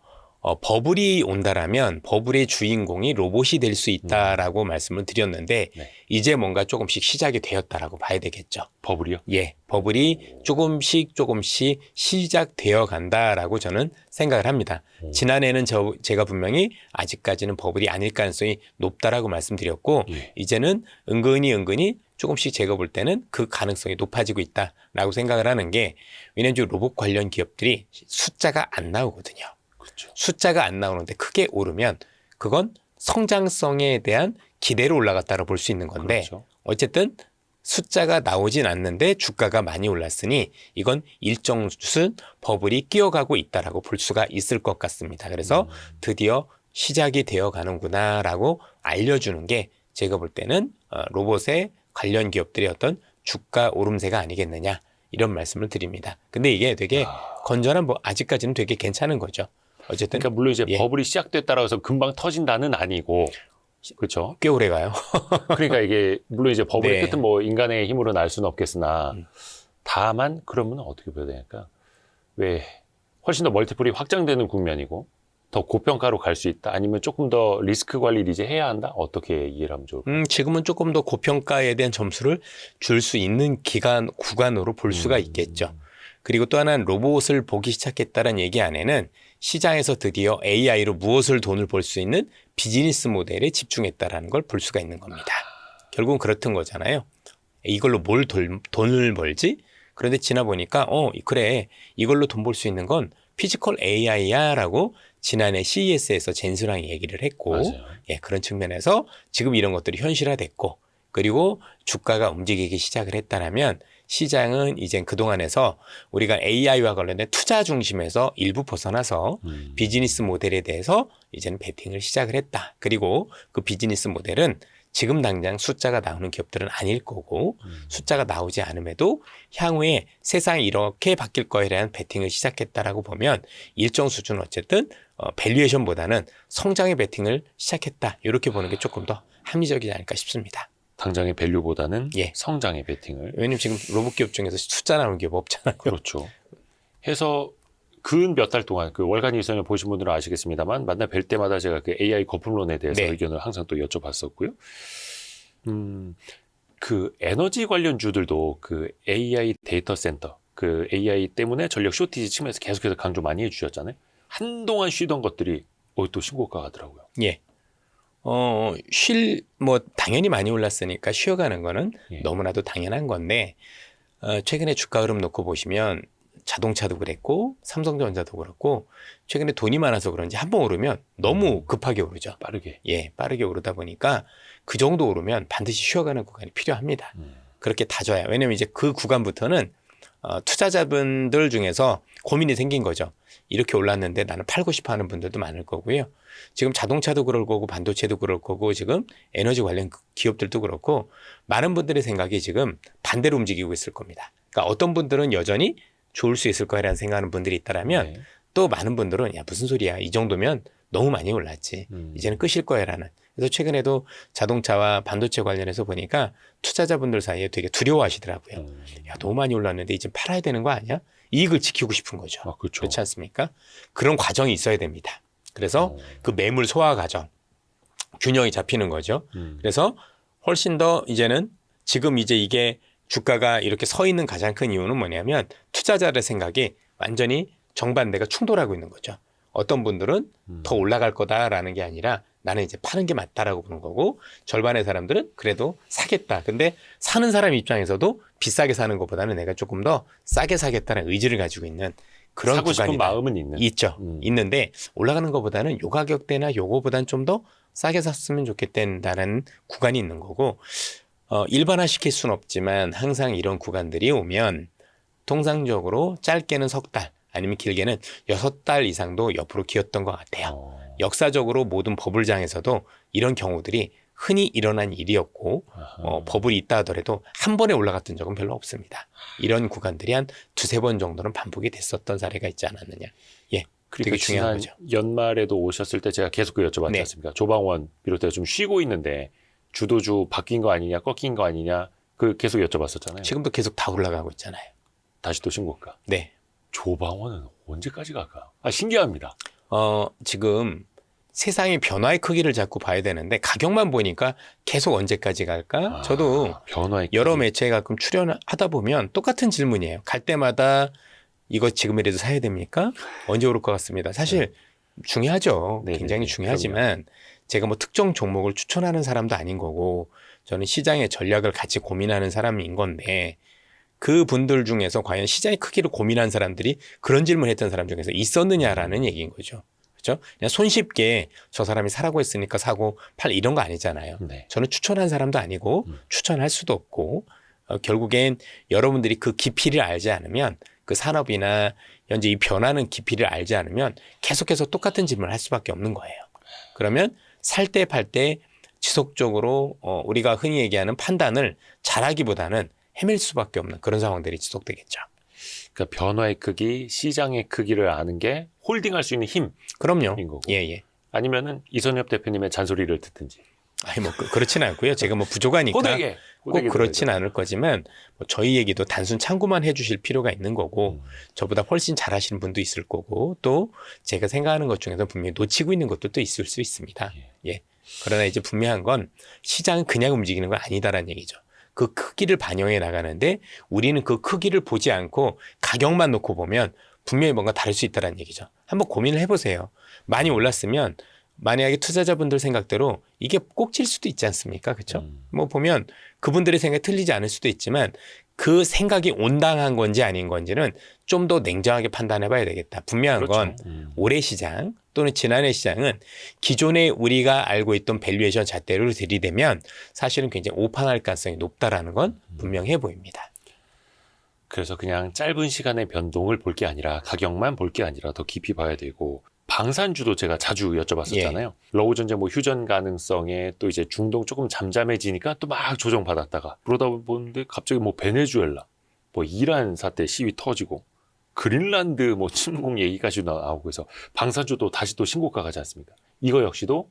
버블이 온다라면 버블의 주인공이 로봇이 될 수 있다라고 말씀을 드렸는데 네. 이제 뭔가 조금씩 시작이 되었다라고 봐야 되겠죠. 버블이요? 예, 버블이 조금씩 시작되어 간다라고 저는 생각을 합니다. 지난해는 제가 분명히 아직까지는 버블이 아닐 가능성이 높다라고 말씀드렸고 예. 이제는 은근히 조금씩 제가 볼 때는 그 가능성이 높아지고 있다라고 생각을 하는 게 왜냐하면 로봇 관련 기업들이 숫자가 안 나오거든요. 그렇죠. 숫자가 안 나오는데 크게 오르면 그건 성장성에 대한 기대로 올라갔다고 볼 수 있는 건데 그렇죠. 어쨌든 숫자가 나오진 않는데 주가가 많이 올랐으니 이건 일정 수준 버블이 끼어가고 있다라고 볼 수가 있을 것 같습니다. 그래서 드디어 시작이 되어 가는구나라고 알려주는 게 제가 볼 때는 로봇의 관련 기업들의 어떤 주가 오름세가 아니겠느냐 이런 말씀을 드립니다. 근데 이게 되게 건전한 아직까지는 되게 괜찮은 거죠. 어쨌든 그러니까 물론 이제 예. 버블이 시작됐다라고 해서 금방 터진다는 아니고 그렇죠. 꽤 오래 가요. 그러니까 이게 물론 이제 버블의 네. 끝은 뭐 인간의 힘으로는 알 수는 없겠으나 다만 그러면 어떻게 봐야 되니까 왜 훨씬 더 멀티플이 확장되는 국면이고 더 고평가로 갈 수 있다 아니면 조금 더 리스크 관리를 이제 해야 한다 어떻게 이해를 하면 좋을까요? 지금은 조금 더 고평가에 대한 점수를 줄 수 있는 구간으로 볼 수가 있겠죠. 그리고 또 하나는 로봇을 보기 시작했다는 얘기 안에는 시장에서 드디어 AI로 무엇을 돈을 벌 수 있는 비즈니스 모델에 집중했다라는 걸 볼 수가 있는 겁니다. 결국은 그렇던 거잖아요. 이걸로 뭘 돈을 벌지? 그런데 지나 보니까 그래 이걸로 돈 벌 수 있는 건 피지컬 AI야 라고 지난해 CES에서 젠스랑이 얘기를 했고 맞아요. 예, 그런 측면에서 지금 이런 것들이 현실화됐고 그리고 주가가 움직이기 시작을 했다면 시장은 이제 그동안에서 우리가 AI와 관련된 투자 중심에서 일부 벗어나서 비즈니스 모델에 대해서 이제는 베팅을 시작을 했다. 그리고 그 비즈니스 모델은 지금 당장 숫자가 나오는 기업들은 아닐 거고 숫자가 나오지 않음에도 향후에 세상이 이렇게 바뀔 거에 대한 베팅을 시작했다라고 보면 일정 수준 어쨌든 밸류에이션보다는 성장의 베팅을 시작했다. 이렇게 보는 게 조금 더 합리적이지 않을까 싶습니다. 당장의 밸류보다는 예. 성장의 베팅을 왜냐면 지금 로봇 기업 중에서 숫자 나오는 기업 없잖아요. 그렇죠. 해서 근 몇 달 동안 그 월간 일선을 보신 분들은 아시겠습니다만 만나 뵐 때마다 제가 그 AI 거품론에 대해서 네. 의견을 항상 또 여쭤봤었고요. 그 에너지 관련주들도 그 AI 데이터 센터, 그 AI 때문에 전력 쇼티지 측면에서 계속해서 강조 많이 해주셨잖아요. 한동안 쉬던 것들이 또 신고가 가더라고요. 예. 당연히 많이 올랐으니까 쉬어가는 거는 예. 너무나도 당연한 건데, 최근에 주가 흐름 놓고 보시면 자동차도 그랬고, 삼성전자도 그렇고, 최근에 돈이 많아서 그런지 한번 오르면 너무 급하게 오르죠. 빠르게. 예, 빠르게 오르다 보니까 그 정도 오르면 반드시 쉬어가는 구간이 필요합니다. 그렇게 다져야. 왜냐면 이제 그 구간부터는 투자자분들 중에서 고민이 생긴 거죠. 이렇게 올랐는데 나는 팔고 싶어 하는 분들도 많을 거고요. 지금 자동차도 그럴 거고 반도체도 그럴 거고 지금 에너지 관련 기업들도 그렇고 많은 분들의 생각이 지금 반대로 움직이고 있을 겁니다. 그러니까 어떤 분들은 여전히 좋을 수 있을 거라는 생각하는 분들이 있다라면 네. 또 많은 분들은 야 무슨 소리야 이 정도면 너무 많이 올랐지 이제는 끝일 거야라는. 그래서 최근에도 자동차와 반도체 관련해서 보니까 투자자분들 사이에 되게 두려워하시더라고요. 야 너무 많이 올랐는데 이제 팔아야 되는 거 아니야? 이익을 지키고 싶은 거죠. 그렇죠. 그렇지 않습니까? 그런 과정이 있어야 됩니다. 그래서 그 매물 소화 과정 균형이 잡히는 거죠. 그래서 훨씬 더 이제는 지금 이제 이게 주가가 이렇게 서 있는 가장 큰 이유는 뭐냐면 투자자의 생각이 완전히 정반대가 충돌하고 있는 거죠. 어떤 분들은 더 올라갈 거다라는 게 아니라 나는 이제 파는 게 맞다라고 보는 거고 절반의 사람들은 그래도 사겠다. 근데 사는 사람 입장에서도 비싸게 사는 것보다는 내가 조금 더 싸게 사겠다는 의지를 가지고 있는 그런 사고 싶은 구간이다. 마음은 있는. 있죠. 있는데 올라가는 것보다는 요 가격대나 요거보다는 좀 더 싸게 샀으면 좋겠다는 구간이 있는 거고 일반화시킬 수는 없지만 항상 이런 구간들이 오면 통상적으로 짧게는 석 달 아니면 길게는 6달 이상도 옆으로 기었던 것 같아요. 역사적으로 모든 버블장에서도 이런 경우들이 흔히 일어난 일이었고 버블이 있다 하더라도 한 번에 올라갔던 적은 별로 없습니다. 이런 구간들이 한 두세 번 정도는 반복이 됐었던 사례가 있지 않았느냐. 예, 그러니까 되게 중요한 지난 거죠. 연말에도 오셨을 때 제가 계속 그 여쭤봤지 네. 않습니까? 조방원 비롯해서 좀 쉬고 있는데 주도주 바뀐 거 아니냐 꺾인 거 아니냐 그 계속 여쭤봤었잖아요. 지금도 계속 다 올라가고 있잖아요. 다시 또 신고가. 네. 조방원은 언제까지 갈까? 신기합니다. 지금 세상의 변화의 크기를 자꾸 봐야 되는데 가격만 보니까 계속 언제까지 갈까? 저도 변화의 여러 크기. 매체에 가끔 출연하다 보면 똑같은 질문이에요. 갈 때마다 이거 지금이라도 사야 됩니까? 언제 오를 것 같습니다. 사실 중요하죠. 네네네. 굉장히 중요하지만 제가 뭐 특정 종목을 추천하는 사람도 아닌 거고 저는 시장의 전략을 같이 고민하는 사람인 건데 그 분들 중에서 과연 시장의 크기를 고민한 사람들이 그런 질문을 했던 사람 중에서 있었느냐라는 얘기인 거죠. 그렇죠? 그냥 손쉽게 저 사람이 사라고 했으니까 사고 팔 이런 거 아니잖아요. 네. 저는 추천한 사람도 아니고 추천할 수도 없고 결국엔 여러분들이 그 깊이를 알지 않으면 그 산업이나 현재 이 변하는 깊이를 알지 않으면 계속해서 똑같은 질문을 할 수밖에 없는 거예요. 그러면 살 때 팔 때 지속적으로 우리가 흔히 얘기하는 판단을 잘하기보다는 헤맬 수밖에 없는 그런 상황들이 지속되겠죠. 그러니까 변화의 크기, 시장의 크기를 아는 게 홀딩할 수 있는 힘인 그럼요. 거고. 예. 아니면은 이선엽 대표님의 잔소리를 듣든지. 아니 뭐 그렇지는 않고요. 제가 뭐 부족하니까 호되게 꼭 그렇진 않을 거지만 뭐 저희 얘기도 단순 참고만 해주실 필요가 있는 거고 저보다 훨씬 잘하시는 분도 있을 거고 또 제가 생각하는 것 중에서 분명히 놓치고 있는 것도 또 있을 수 있습니다. 예. 그러나 이제 분명한 건 시장은 그냥 움직이는 건 아니다라는 얘기죠. 그 크기를 반영해 나가는데 우리는 그 크기를 보지 않고 가격만 놓고 보면 분명히 뭔가 다를 수 있다는 얘기죠. 한번 고민을 해보세요. 많이 올랐으면 만약에 투자자분들 생각대로 이게 꼭 칠 수도 있지 않습니까? 그렇죠? 뭐 보면 그분들의 생각이 틀리지 않을 수도 있지만 그 생각이 온당한 건지 아닌 건지는 좀 더 냉정하게 판단해 봐야 되겠다. 분명한 건 올해 시장 또는 지난해 시장은 기존에 우리가 알고 있던 밸류에이션 잣대로 들이대면 사실은 굉장히 오판할 가능성이 높다라는 건 분명해 보입니다. 그래서 그냥 짧은 시간의 변동을 볼 게 아니라 가격만 볼 게 아니라 더 깊이 봐야 되고 방산주도 제가 자주 여쭤봤었잖아요. 러우 전쟁 뭐 휴전 가능성에 또 이제 중동 조금 잠잠해지니까 또 막 조정받았다가 그러다 보는데 갑자기 뭐 베네수엘라, 뭐 이란 사태 시위 터지고 그린란드 뭐 침공 얘기까지 나오고 해서 방산주도 다시 또 신고가 가지 않습니까? 이거 역시도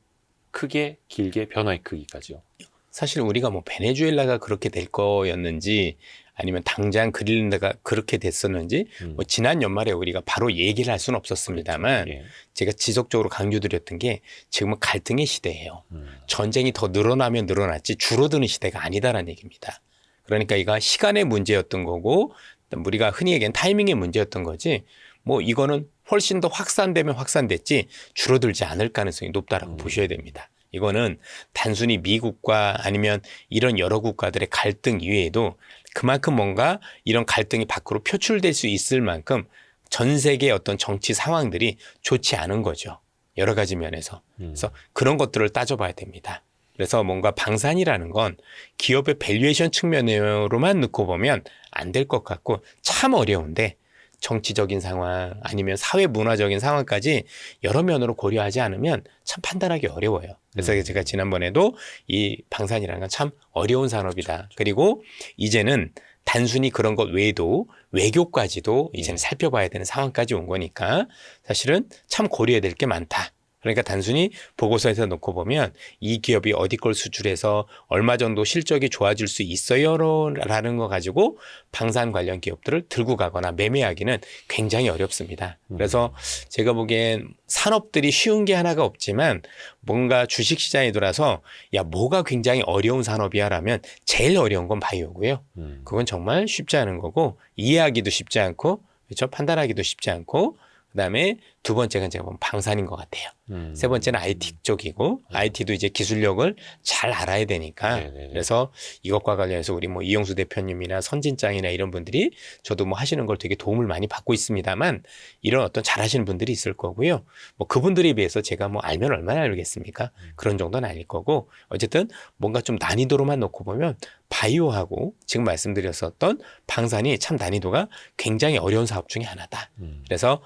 크게 길게 변화의 크기까지요. 사실 우리가 뭐 베네수엘라가 그렇게 될 거였는지 아니면 당장 그린란드가 그렇게 됐었는지 뭐 지난 연말에 우리가 바로 얘기를 할 수는 없었습니다만 그렇죠. 예. 제가 지속적으로 강조드렸던 게 지금은 갈등의 시대예요. 전쟁이 더 늘어나면 늘어났지 줄어드는 시대가 아니다라는 얘기입니다. 그러니까 이거 시간의 문제였던 거고 우리가 흔히 얘기하는 타이밍의 문제였던 거지 뭐 이거는 훨씬 더 확산되면 확산됐지 줄어들지 않을 가능성이 높다라고 보셔야 됩니다. 이거는 단순히 미국과 아니면 이런 여러 국가들의 갈등 이외에도 그만큼 뭔가 이런 갈등이 밖으로 표출될 수 있을 만큼 전 세계의 어떤 정치 상황들이 좋지 않은 거죠. 여러 가지 면에서. 그래서 그런 것들을 따져봐야 됩니다. 그래서 뭔가 방산이라는 건 기업의 밸류에이션 측면으로만 놓고 보면 안 될 것 같고 참 어려운데 정치적인 상황 아니면 사회 문화적인 상황까지 여러 면으로 고려하지 않으면 참 판단하기 어려워요. 그래서 제가 지난번에도 이 방산이라는 건 참 어려운 산업이다. 그리고 이제는 단순히 그런 것 외에도 외교까지도 이제는 살펴봐야 되는 상황까지 온 거니까 사실은 참 고려해야 될 게 많다. 그러니까 단순히 보고서에서 놓고 보면 이 기업이 어디 걸 수출해서 얼마 정도 실적이 좋아질 수 있어요라는 거 가지고 방산 관련 기업들을 들고 가거나 매매하기는 굉장히 어렵습니다. 그래서 제가 보기엔 산업들이 쉬운 게 하나가 없지만 뭔가 주식시장에 들어와서 야 뭐가 굉장히 어려운 산업이야 라면 제일 어려운 건 바이오고요. 그건 정말 쉽지 않은 거고 이해하기도 쉽지 않고 그렇죠? 판단하기도 쉽지 않고 그다음에 두 번째가 제가 보면 방산인 것 같아요. 세 번째는 IT 쪽이고 IT도 이제 기술력을 잘 알아야 되니까 네네네. 그래서 이것과 관련해서 우리 뭐 이용수 대표님이나 선진장이나 이런 분들이 저도 뭐 하시는 걸 되게 도움을 많이 받고 있습니다만 이런 어떤 잘하시는 분들이 있을 거고요. 뭐 그분들에 비해서 제가 뭐 알면 얼마나 알겠습니까? 그런 정도는 아닐 거고 어쨌든 뭔가 좀 난이도로만 놓고 보면 바이오하고 지금 말씀드렸었던 방산이 참 난이도가 굉장히 어려운 사업 중에 하나다. 그래서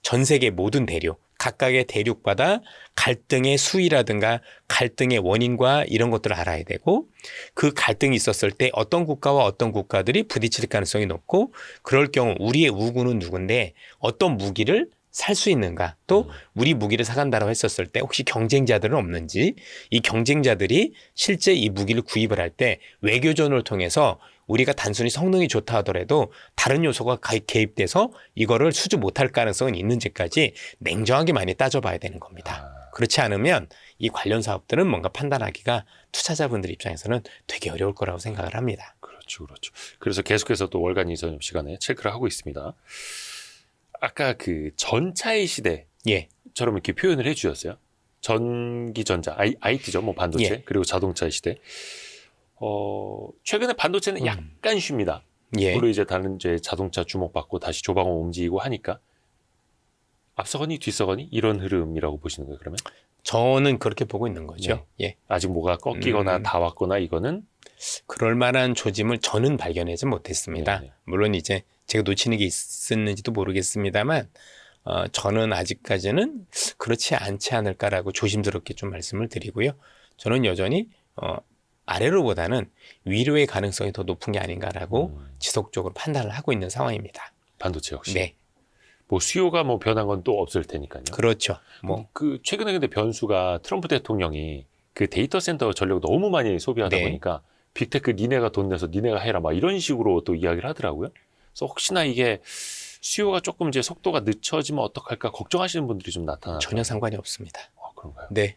전 세계 모든 대륙, 각각의 대륙마다 갈등의 수위라든가 갈등의 원인과 이런 것들을 알아야 되고 그 갈등이 있었을 때 어떤 국가와 어떤 국가들이 부딪힐 가능성이 높고 그럴 경우 우리의 우군은 누군데 어떤 무기를 살 수 있는가 또 우리 무기를 사간다고 했었을 때 혹시 경쟁자들은 없는지 이 경쟁자들이 실제 이 무기를 구입을 할 때 외교전을 통해서 우리가 단순히 성능이 좋다 하더라도 다른 요소가 개입돼서 이거를 수주 못할 가능성은 있는지까지 냉정하게 많이 따져봐야 되는 겁니다. 그렇지 않으면 이 관련 사업들은 뭔가 판단하기가 투자자분들 입장에서는 되게 어려울 거라고 생각을 합니다. 그렇죠. 그래서 계속해서 또 월간 이선엽 시간에 체크를 하고 있습니다. 아까 그 전차의 시대처럼 예. 이렇게 표현을 해주셨어요. 전기전자, IT죠, 뭐 반도체 예. 그리고 자동차의 시대. 최근에 반도체는 약간 쉽니다. 예. 물론 이제 다른 이제 자동차 주목받고 다시 조방으로 움직이고 하니까 앞서거니 뒤서거니 이런 흐름이라고 보시는 거예요, 그러면? 저는 그렇게 보고 있는 거죠. 예. 아직 뭐가 꺾이거나 다 왔거나 이거는 그럴 만한 조짐을 저는 발견하지 못했습니다. 네네. 물론 이제 제가 놓치는 게 있었는지도 모르겠습니다만 저는 아직까지는 그렇지 않지 않을까라고 조심스럽게 좀 말씀을 드리고요. 저는 여전히 아래로보다는 위로의 가능성이 더 높은 게 아닌가라고 지속적으로 판단을 하고 있는 상황입니다. 반도체 역시. 네, 뭐 수요가 뭐 변한 건 또 없을 테니까요. 그렇죠. 뭐 그 최근에 근데 변수가 트럼프 대통령이 그 데이터 센터 전력 너무 많이 소비하다 네. 보니까 빅테크 니네가 돈 내서 니네가 해라 막 이런 식으로 또 이야기를 하더라고요. 그래서 혹시나 이게 수요가 조금 이제 속도가 늦춰지면 어떡할까 걱정하시는 분들이 좀 나타나요. 전혀 상관이 없습니다. 그런가요? 네.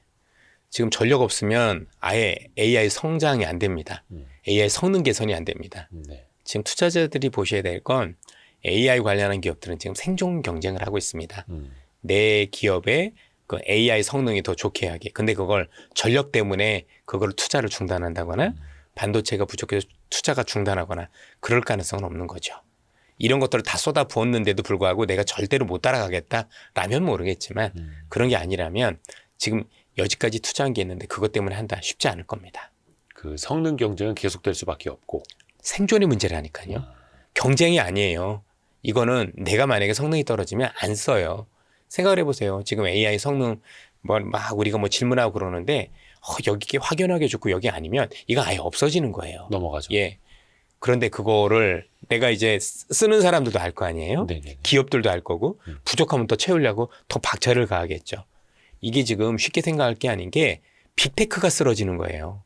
지금 전력 없으면 아예 AI 성장이 안 됩니다. AI 성능 개선이 안 됩니다. 네. 지금 투자자들이 보셔야 될 건 AI 관련한 기업들은 지금 생존 경쟁을 하고 있습니다. 내 기업의 그 AI 성능이 더 좋게 하게. 근데 그걸 전력 때문에 그걸 투자를 중단한다거나 반도체가 부족해서 투자가 중단하거나 그럴 가능성은 없는 거죠. 이런 것들을 다 쏟아 부었는데도 불구하고 내가 절대로 못 따라가겠다라면 모르겠지만 그런 게 아니라면 지금 여지까지 투자한 게 있는데 그것 때문에 한다 쉽지 않을 겁니다. 그 성능 경쟁은 계속될 수밖에 없고. 생존의 문제라니까요. 경쟁이 아니에요. 이거는 내가 만약에 성능이 떨어지면 안 써요. 생각을 해보세요. 지금 AI 성능 막 우리가 뭐 질문하고 그러는데 여기 확연하게 좋고 여기 아니면 이거 아예 없어지는 거예요. 넘어가죠. 예. 그런데 그거를 내가 이제 쓰는 사람들도 알 거 아니에요. 네네. 기업들도 알 거고 부족하면 더 채우려고 더 박차를 가하겠죠. 이게 지금 쉽게 생각할 게 아닌 게 빅테크가 쓰러지는 거예요.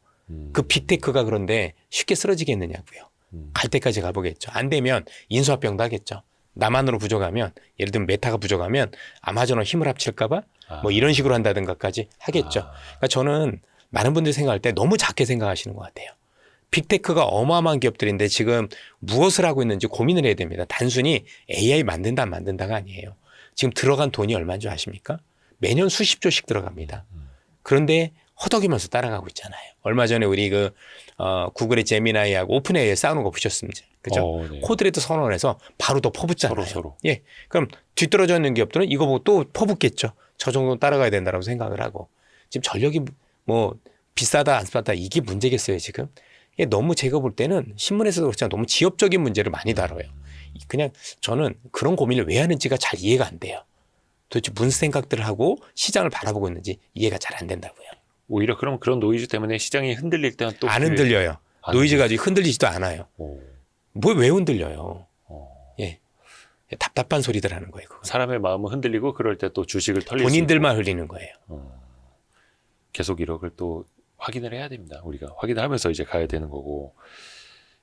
그 빅테크가 그런데 쉽게 쓰러지겠느냐고요. 갈 때까지 가보겠죠. 안 되면 인수합병도 하겠죠. 나만으로 부족하면 예를 들면 메타가 부족하면 아마존과 힘을 합칠까봐 뭐 이런 식으로 한다든가까지 하겠죠. 그러니까 저는 많은 분들이 생각할 때 너무 작게 생각하시는 것 같아요. 빅테크가 어마어마한 기업들인데 지금 무엇을 하고 있는지 고민을 해야 됩니다. 단순히 AI 만든다 안 만든다가 아니에요. 지금 들어간 돈이 얼마인 줄 아십니까? 매년 수십 조씩 들어갑니다. 그런데 허덕이면서 따라가고 있잖아요. 얼마 전에 우리 구글의 제미나이하고 오픈 AI 싸우는 거 보셨습니까? 그죠? 네. 코드레드 선언해서 바로 더 퍼붓잖아요. 서로. 예. 그럼 뒤떨어져 있는 기업들은 이거 보고 또 퍼붓겠죠. 저 정도 따라가야 된다고 생각을 하고. 지금 전력이 뭐 비싸다 안 비싸다 이게 문제겠어요, 지금. 이게 너무 제가 볼 때는 신문에서도 그렇지만 너무 지엽적인 문제를 많이 다뤄요. 그냥 저는 그런 고민을 왜 하는지가 잘 이해가 안 돼요. 도대체 무슨 생각들을 하고 시장을 바라보고 있는지 이해가 잘 안 된다고요. 오히려 그럼 그런 노이즈 때문에 시장이 흔들릴 때는 또 안 흔들려요. 안 노이즈가 아직 흔들리지도 않아요. 뭐 왜 흔들려요? 예. 답답한 소리들 하는 거예요. 그건. 사람의 마음은 흔들리고 그럴 때 또 주식을 털릴 수 본인들만 흘리는 거예요. 있고. 계속 이력을 또 확인을 해야 됩니다. 우리가 확인을 하면서 이제 가야 되는 거고.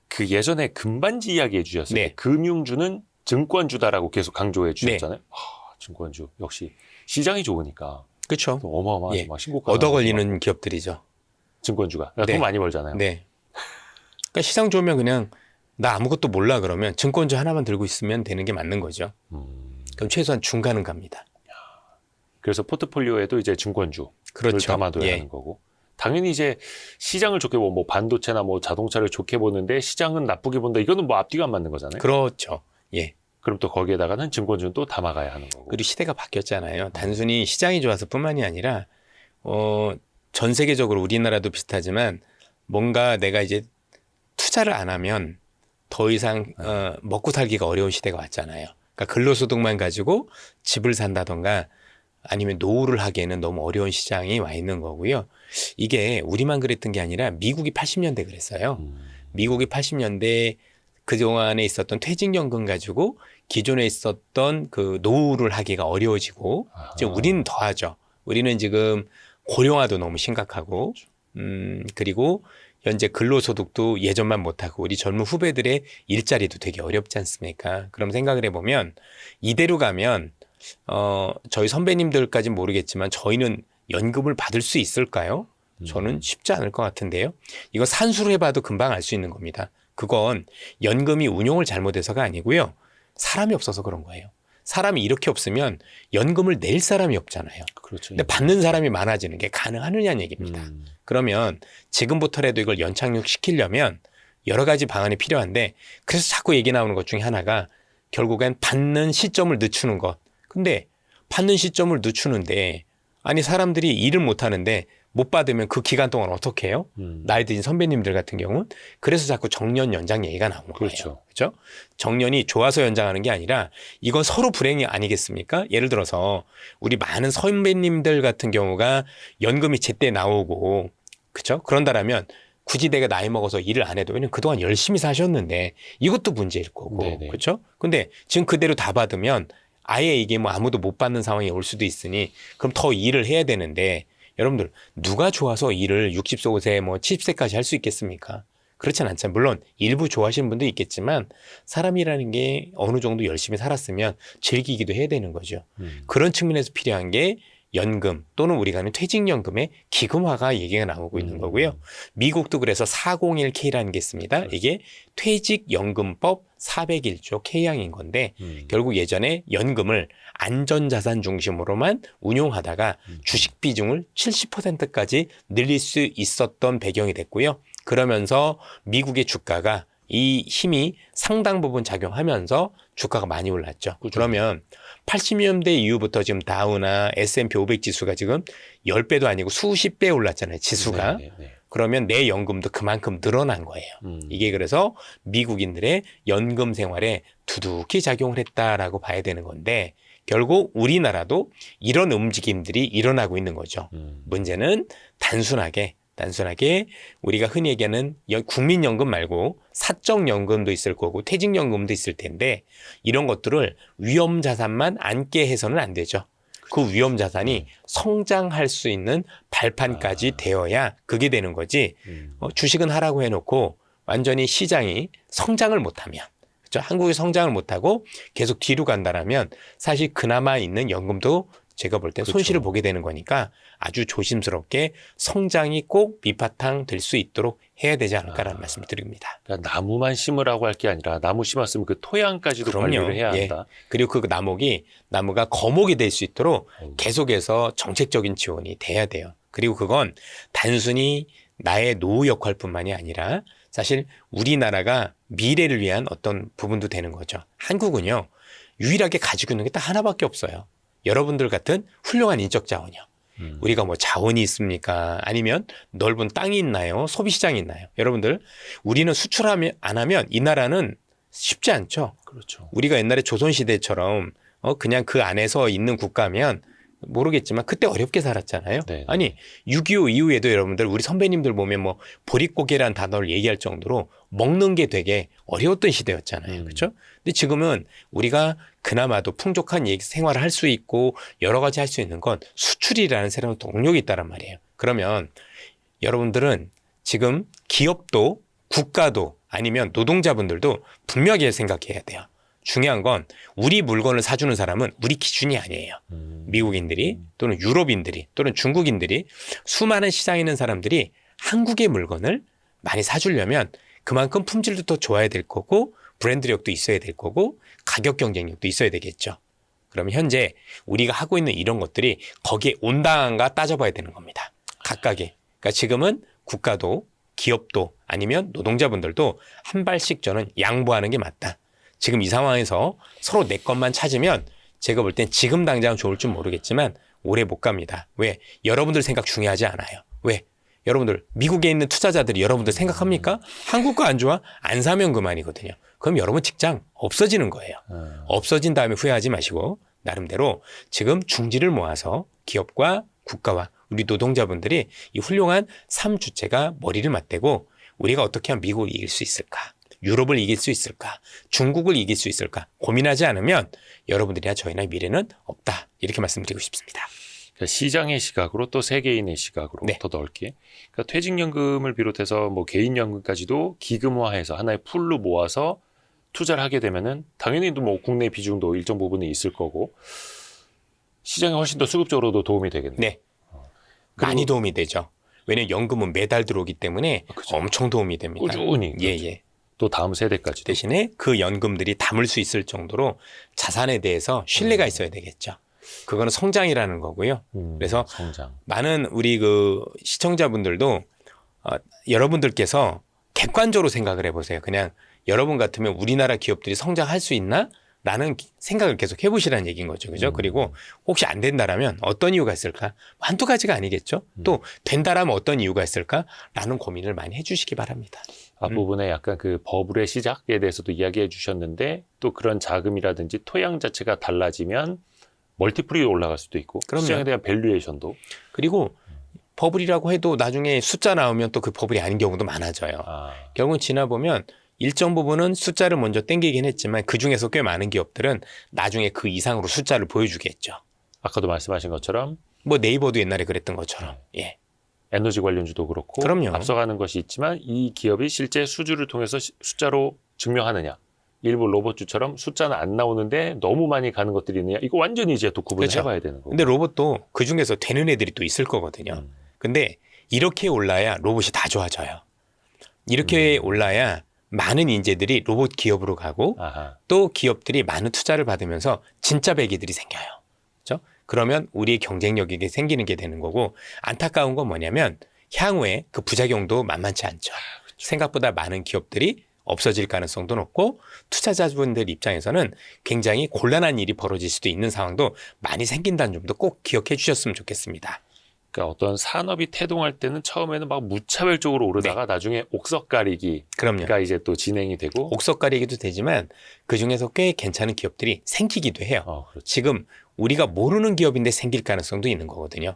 그 예전에 금반지 이야기해 주셨을 네. 때 금융주는 증권주다라고 계속 강조해 주셨잖아요. 증권주 역시 시장이 좋으니까 그렇죠. 또 어마어마하게 예. 막 신고가 얻어 걸리는 기업들이죠. 증권주가 네. 돈 많이 벌잖아요. 네. 그러니까 시장 좋으면 그냥 나 아무것도 몰라 그러면 증권주 하나만 들고 있으면 되는 게 맞는 거죠. 그럼 최소한 중간은 갑니다. 그래서 포트폴리오에도 이제 증권주를 그렇죠. 담아둬야 예. 하는 거고. 당연히 이제 시장을 좋게 보고 뭐 반도체나 뭐 자동차를 좋게 보는데 시장은 나쁘게 본다. 이거는 뭐 앞뒤가 안 맞는 거잖아요. 그렇죠. 예. 그럼 또 거기에다가는 증권주는 또 담아가야 하는 거고. 그리고 시대가 바뀌었잖아요. 단순히 시장이 좋아서 뿐만이 아니라 전 세계적으로 우리나라도 비슷하지만 뭔가 내가 이제 투자를 안 하면 더 이상 먹고 살기가 어려운 시대가 왔잖아요. 그러니까 근로소득만 가지고 집을 산다던가 아니면 노후를 하기에는 너무 어려운 시장이 와 있는 거고요. 이게 우리만 그랬던 게 아니라 미국이 80년대 그랬어요. 미국이 80년대 그동안에 있었던 퇴직연금 가지고 기존에 있었던 그 노후를 하기가 어려워지고 이제 우리는 더하죠. 우리는 지금 고령화도 너무 심각하고 그리고 현재 근로소득도 예전만 못하고 우리 젊은 후배들의 일자리도 되게 어렵지 않습니까? 그럼 생각을 해보면 이대로 가면 저희 선배님들까지는 모르겠지만 저희는 연금을 받을 수 있을까요? 저는 쉽지 않을 것 같은데요. 이거 산수로 해봐도 금방 알 수 있는 겁니다. 그건 연금이 운용을 잘못해서가 아니고요. 사람이 없어서 그런 거예요. 사람이 이렇게 없으면 연금을 낼 사람이 없잖아요. 그렇죠. 근데 받는 사람이 많아지는 게 가능하느냐는 얘기입니다. 그러면 지금부터라도 이걸 연착륙시키려면 여러 가지 방안이 필요한데 그래서 자꾸 얘기 나오는 것 중에 하나가 결국엔 받는 시점을 늦추는 것. 근데 받는 시점을 늦추는데 아니 사람들이 일을 못 하는데 못 받으면 그 기간 동안 어떻게 해요? 나이 드신 선배님들 같은 경우는 그래서 자꾸 정년 연장 얘기가 나오는 거예요. 그렇죠. 그렇죠? 정년이 좋아서 연장하는 게 아니라 이건 서로 불행이 아니겠습니까? 예를 들어서 우리 많은 선배님들 같은 경우가 연금이 제때 나오고 그렇죠? 그런다라면 굳이 내가 나이 먹어서 일을 안 해도 왜냐면 그동안 열심히 사셨는데 이것도 문제일 거고 네네. 그렇죠? 근데 지금 그대로 다 받으면 아예 이게 뭐 아무도 못 받는 상황이 올 수도 있으니 그럼 더 일을 해야 되는데 여러분들 누가 좋아서 일을 60세 뭐 70세까지 할 수 있겠습니까? 그렇진 않잖아요. 물론 일부 좋아하시는 분도 있겠지만 사람이라는 게 어느 정도 열심히 살았으면 즐기기도 해야 되는 거죠. 그런 측면에서 필요한 게 연금 또는 우리가 하는 퇴직연금의 기금화가 얘기가 나오고 있는 거고요. 미국도 그래서 401K라는 게 있습니다. 이게 퇴직연금법 401조 K항인 건데 결국 예전에 연금을 안전자산 중심으로만 운용하다가 주식 비중을 70%까지 늘릴 수 있었던 배경이 됐고요. 그러면서 미국의 주가가 이 힘이 상당 부분 작용하면서 주가가 많이 올랐죠. 그러면 80년대 이후부터 지금 다우나 S&P 500 지수가 지금 10배도 아니고 수십 배 올랐잖아요. 지수가. 네네네. 그러면 내 연금도 그만큼 늘어난 거예요. 이게 그래서 미국인들의 연금 생활에 두둑히 작용을 했다라고 봐야 되는 건데 결국 우리나라도 이런 움직임들이 일어나고 있는 거죠. 문제는 단순하게 우리가 흔히 얘기하는 국민연금 말고 사적연금도 있을 거고 퇴직연금도 있을 텐데 이런 것들을 위험자산만 안게 해서는 안 되죠. 그 위험자산이 성장할 수 있는 발판까지 되어야 그게 되는 거지. 주식은 하라고 해놓고 완전히 시장이 성장을 못하면 그렇죠? 한국이 성장을 못하고 계속 뒤로 간다라면 사실 그나마 있는 연금도 제가 볼 때 그렇죠. 손실을 보게 되는 거니까 아주 조심스럽게 성장이 꼭 밑바탕 될 수 있도록 해야 되지 않을까라는 말씀을 드립니다. 그러니까 나무만 심으라고 할 게 아니라 나무 심었으면 그 토양까지도 관리를 해야 한다. 그리고 그 나무가 거목이 될 수 있도록 계속해서 정책적인 지원이 돼야 돼요. 그리고 그건 단순히 나의 노후 역할뿐만이 아니라 사실 우리나라가 미래를 위한 어떤 부분도 되는 거죠. 한국은요. 유일하게 가지고 있는 게 딱 하나밖에 없어요. 여러분들 같은 훌륭한 인적 자원이요. 우리가 뭐 자원이 있습니까? 아니면 넓은 땅이 있나요? 소비시장이 있나요? 여러분들 우리는 수출하면 안 하면 이 나라는 쉽지 않죠. 그렇죠. 우리가 옛날에 조선시대처럼 그냥 그 안에서 있는 국가면 모르겠지만 그때 어렵게 살았잖아요. 네. 아니 6.25 이후에도 여러분들 우리 선배님들 보면 뭐 보릿고개라는 단어를 얘기할 정도로 먹는 게 되게 어려웠던 시대였잖아요. 그렇죠? 근데 지금은 우리가 그나마도 풍족한 생활을 할 수 있고 여러 가지 할 수 있는 건 수출이라는 새로운 동력이 있다란 말이에요. 그러면 여러분들은 지금 기업도 국가도 아니면 노동자분들도 분명하게 생각해야 돼요. 중요한 건 우리 물건을 사주는 사람은 우리 기준이 아니에요. 미국인들이 또는 유럽인들이 또는 중국인들이 수많은 시장에 있는 사람들이 한국의 물건을 많이 사주려면 그만큼 품질도 더 좋아야 될 거고 브랜드력도 있어야 될 거고 가격 경쟁력도 있어야 되겠죠. 그럼 현재 우리가 하고 있는 이런 것들이 거기에 온당한가 따져봐야 되는 겁니다. 각각의. 그러니까 지금은 국가도 기업도 아니면 노동자분들도 한 발씩 저는 양보하는 게 맞다. 지금 이 상황에서 서로 내 것만 찾으면 제가 볼 땐 지금 당장은 좋을 줄 모르겠지만 오래 못 갑니다. 왜? 여러분들 생각 중요하지 않아요. 왜? 여러분들 미국에 있는 투자자들이 여러분들 생각합니까? 한국 거 안 좋아? 안 사면 그만이거든요. 그럼 여러분 직장 없어지는 거예요. 없어진 다음에 후회하지 마시고 나름대로 지금 중지를 모아서 기업과 국가와 우리 노동자분들이 이 훌륭한 삶 주체가 머리를 맞대고 우리가 어떻게 하면 미국을 이길 수 있을까? 유럽을 이길 수 있을까? 중국을 이길 수 있을까? 고민하지 않으면 여러분들이나 저희나 미래는 없다. 이렇게 말씀드리고 싶습니다. 그러니까 시장의 시각으로 또 세계인의 시각으로 네. 더 넓게. 그러니까 퇴직연금을 비롯해서 뭐 개인연금까지도 기금화해서 하나의 풀로 모아서 투자를 하게 되면은 당연히 또 뭐 국내 비중도 일정 부분이 있을 거고 시장에 훨씬 더 수급적으로도 도움이 되겠네요. 네. 많이 도움이 되죠. 왜냐하면 연금은 매달 들어오기 때문에 그렇죠. 엄청 도움이 됩니다. 꾸준히. 예. 또 다음 세대까지. 대신에 그 연금들이 담을 수 있을 정도로 자산에 대해서 신뢰가 있어야 되겠죠. 그거는 성장이라는 거고요. 그래서 성장. 많은 우리 그 시청자분들도 여러분들께서 객관적으로 생각을 해보세요. 그냥 여러분 같으면 우리나라 기업들이 성장할 수 있나? 라는 생각을 계속 해보시라는 얘기인 거죠. 그죠? 그리고 혹시 안 된다라면 어떤 이유가 있을까? 한두 가지가 아니겠죠? 또 된다라면 어떤 이유가 있을까? 라는 고민을 많이 해주시기 바랍니다. 앞부분에 약간 그 버블의 시작에 대해서도 이야기해 주셨는데 또 그런 자금이라든지 토양 자체가 달라지면 멀티플이 올라갈 수도 있고 그럼요. 시장에 대한 밸류에이션도 그리고 버블이라고 해도 나중에 숫자 나오면 또 그 버블이 아닌 경우도 많아져요. 아, 결국은 지나보면 일정 부분은 숫자를 먼저 땡기긴 했지만 그중에서 꽤 많은 기업들은 나중에 그 이상으로 숫자를 보여주겠죠. 아까도 말씀하신 것처럼 뭐 네이버도 옛날에 그랬던 것처럼. 예. 에너지 관련주도 그렇고 그럼요. 앞서가는 것이 있지만 이 기업이 실제 수주를 통해서 숫자로 증명하느냐. 일부 로봇주처럼 숫자는 안 나오는데 너무 많이 가는 것들이 있느냐. 이거 완전히 이제 또 구분을 그렇죠. 해봐야 되는 거고. 근데 로봇도 그중에서 되는 애들이 또 있을 거거든요. 근데 이렇게 올라야 로봇이 다 좋아져요. 이렇게 올라야 많은 인재들이 로봇 기업으로 가고 아하. 또 기업들이 많은 투자를 받으면서 진짜 배기들이 생겨요. 그렇죠? 그러면 우리의 경쟁력이 생기는 게 되는 거고 안타까운 건 뭐냐면 향후에 그 부작용도 만만치 않죠. 생각보다 많은 기업들이 없어질 가능성도 높고 투자자분들 입장에서는 굉장히 곤란한 일이 벌어질 수도 있는 상황도 많이 생긴다는 점도 꼭 기억해 주셨으면 좋겠습니다. 그러니까 어떤 산업이 태동할 때는 처음에는 막 무차별적으로 오르다가 나중에 옥석 가리기가 그럼요. 이제 또 진행이 되고. 옥석 가리기도 되지만 그중에서 꽤 괜찮은 기업들이 생기기도 해요. 그렇죠. 지금 우리가 모르는 기업인데 생길 가능성도 있는 거거든요.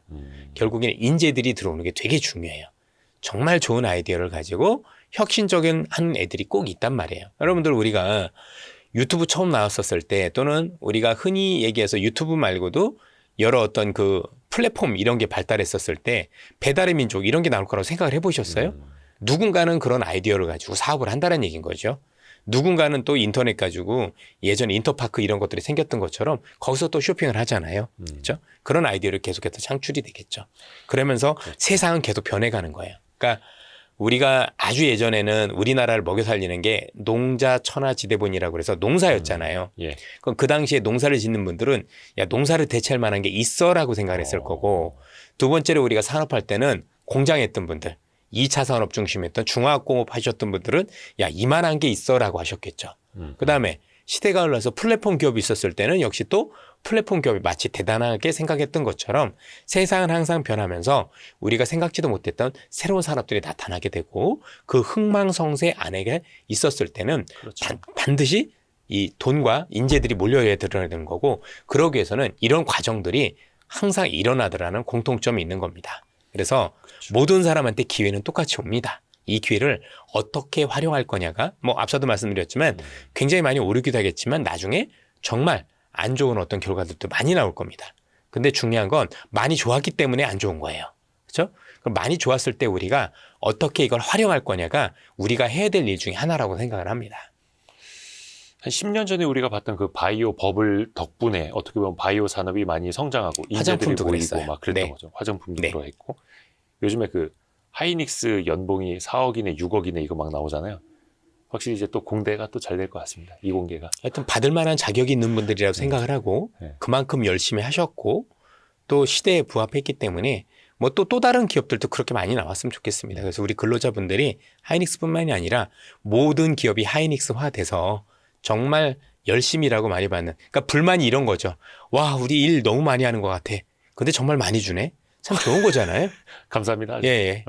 결국에는 인재들이 들어오는 게 되게 중요해요. 정말 좋은 아이디어를 가지고 혁신적인 하는 애들이 꼭 있단 말이에요. 여러분들 우리가 유튜브 처음 나왔었을 때 또는 우리가 흔히 얘기해서 유튜브 말고도 여러 어떤 그 플랫폼 이런 게 발달했었을 때 배달의 민족 이런 게 나올 거라고 생각을 해보셨어요? 누군가는 그런 아이디어를 가지고 사업을 한다는 얘기인 거죠. 누군가는 또 인터넷 가지고 예전에 인터파크 이런 것들이 생겼던 것처럼 거기서 또 쇼핑을 하잖아요. 그렇죠? 그런 아이디어를 계속해서 창출이 되겠죠. 그러면서 세상은 계속 변해가는 거예요. 그러니까 우리가 아주 예전에는 우리나라를 먹여 살리는 게 농자 천하지대본이라고 그래서 농사였잖아요. 예. 그럼 그 당시에 농사를 짓는 분들은 야 농사를 대체할 만한 게 있어라고 생각을 했을 거고 두 번째로 우리가 산업할 때는 공장했던 분들 2차 산업 중심했던 중화학공업 하셨던 분들은 야 이만한 게 있어라고 하셨겠죠. 그다음에 시대가 흘러서 플랫폼 기업이 있었을 때는 역시 또 플랫폼 기업이 마치 대단하게 생각했던 것처럼 세상은 항상 변하면서 우리가 생각지도 못했던 새로운 산업들이 나타나게 되고 그 흥망성쇠 안에 있었을 때는 그렇죠. 반드시 이 돈과 인재들이 몰려야 되는 거고 그러기 위해서는 이런 과정들이 항상 일어나더라는 공통점이 있는 겁니다. 그래서 모든 사람한테 기회는 똑같이 옵니다. 이 기회를 어떻게 활용할 거냐가 뭐 앞서도 말씀드렸지만 굉장히 많이 오르기도 하겠지만 나중에 정말 안 좋은 어떤 결과들도 많이 나올 겁니다. 근데 중요한 건 많이 좋았기 때문에 안 좋은 거예요. 그렇죠? 그럼 많이 좋았을 때 우리가 어떻게 이걸 활용할 거냐가 우리가 해야 될 일 중에 하나라고 생각을 합니다. 한 10년 전에 우리가 봤던 그 바이오 버블 덕분에 어떻게 보면 바이오 산업이 많이 성장하고 인재들이 화장품도 모이고 그랬어요. 막 그랬던 네. 거죠. 화장품도 네. 들어있고 요즘에 그 하이닉스 연봉이 4억이네 6억이네 이거 막 나오잖아요. 확실히 이제 또 공대가 또 잘 될 것 같습니다. 이공계가. 하여튼 받을 만한 자격이 있는 분들이라고 생각을 하고 네. 그만큼 열심히 하셨고 또 시대에 부합했기 때문에 뭐 또 다른 기업들도 그렇게 많이 나왔으면 좋겠습니다. 그래서 우리 근로자분들이 하이닉스뿐만이 아니라 모든 기업이 하이닉스화 돼서 정말 열심히 일하고 많이 받는 그러니까 불만이 이런 거죠. 와 우리 일 너무 많이 하는 것 같아. 근데 정말 많이 주네. 참 좋은 거잖아요. 감사합니다. 예, 예.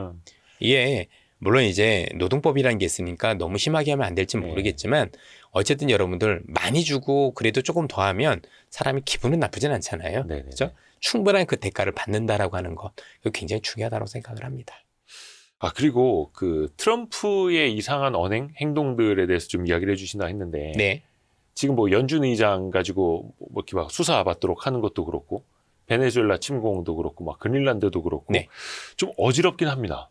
이게 물론 이제 노동법이라는 게 있으니까 너무 심하게 하면 안 될지 모르겠지만 어쨌든 여러분들 많이 주고 그래도 조금 더 하면 사람이 기분은 나쁘진 않잖아요. 네네네. 그렇죠? 충분한 그 대가를 받는다라고 하는 것 그거 굉장히 중요하다고 생각을 합니다. 아 그리고 그 트럼프의 이상한 언행 행동들에 대해서 좀 이야기를 해주신다 했는데 네. 지금 뭐 연준 의장 가지고 뭐 이렇게 막 수사받도록 하는 것도 그렇고 베네수엘라 침공도 그렇고 막 그린란드도 그렇고 네. 좀 어지럽긴 합니다.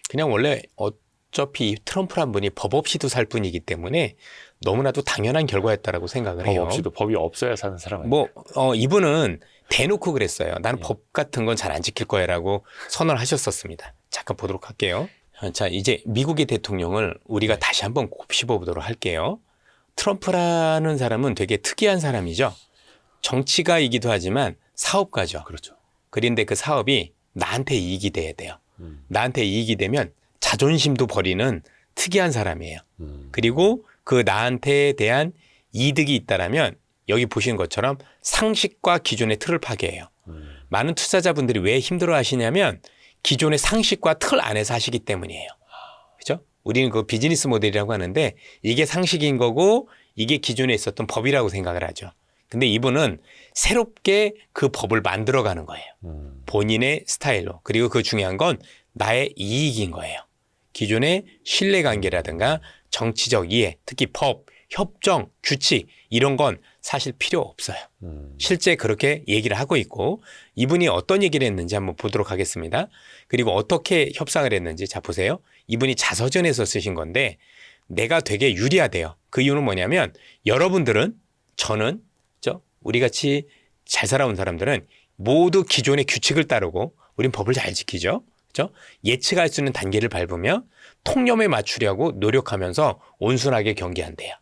그냥 원래 어차피 트럼프란 분이 법 없이도 살 뿐이기 때문에 너무나도 당연한 결과였다라고 생각을 법 해요. 없이도 법이 없어야 사는 사람 아니에요. 뭐 이분은 대놓고 그랬어요. 나는 네. 법 같은 건 잘 안 지킬 거야라고 선언을 하셨었습니다. 잠깐 보도록 할게요. 자, 이제 미국의 대통령을 우리가 다시 한번 곱씹어 보도록 할게요. 트럼프라는 사람은 되게 특이한 사람이죠. 정치가이기도 하지만 사업가죠. 그렇죠. 그런데 그 사업이 나한테 이익이 돼야 돼요. 나한테 이익이 되면 자존심도 버리는 특이한 사람이에요. 그리고 그 나한테 대한 이득이 있다라면 여기 보시는 것처럼 상식과 기존의 틀을 파괴해요. 많은 투자자분들이 왜 힘들어 하시냐면 기존의 상식과 틀 안에서 하시기 때문이에요. 그렇죠? 우리는 그 비즈니스 모델이라고 하는데 이게 상식인 거고 이게 기존에 있었던 법이라고 생각을 하죠. 근데 이분은 새롭게 그 법을 만들어가는 거예요. 본인의 스타일로. 그리고 그 중요한 건 나의 이익인 거예요. 기존의 신뢰관계라든가 정치적 이해, 특히 법, 협정, 규칙 이런 건 사실 필요 없어요. 실제 그렇게 얘기를 하고 있고 이분이 어떤 얘기를 했는지 한번 보도록 하겠습니다. 그리고 어떻게 협상을 했는지 자 보세요. 이분이 자서전에서 쓰신 건데 내가 되게 유리하대요. 그 이유는 뭐냐면 여러분들은 저는 우리 같이 잘 살아온 사람들은 모두 기존의 규칙을 따르고 우린 법을 잘 지키죠. 그렇죠? 예측할 수 있는 단계를 밟으며 통념에 맞추려고 노력하면서 온순하게 경계한대요.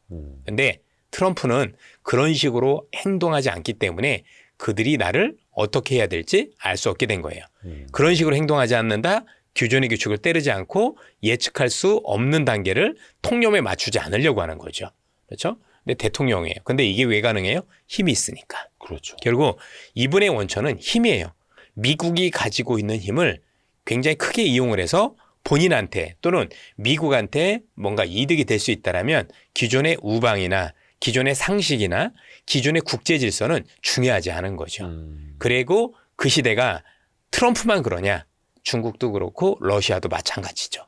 근데 트럼프는 그런 식으로 행동하지 않기 때문에 그들이 나를 어떻게 해야 될지 알 수 없게 된 거예요. 그런 식으로 행동하지 않는다. 기존의 규칙을 따르지 않고 예측할 수 없는 단계를 통념에 맞추지 않으려고 하는 거죠. 그렇죠? 근데 대통령이에요. 근데 이게 왜 가능해요? 힘이 있으니까. 그렇죠. 결국 이분의 원천은 힘이에요. 미국이 가지고 있는 힘을 굉장히 크게 이용을 해서 본인한테 또는 미국한테 뭔가 이득이 될 수 있다라면 기존의 우방이나 기존의 상식이나 기존의 국제 질서는 중요하지 않은 거죠. 그리고 그 시대가 트럼프만 그러냐? 중국도 그렇고 러시아도 마찬가지죠.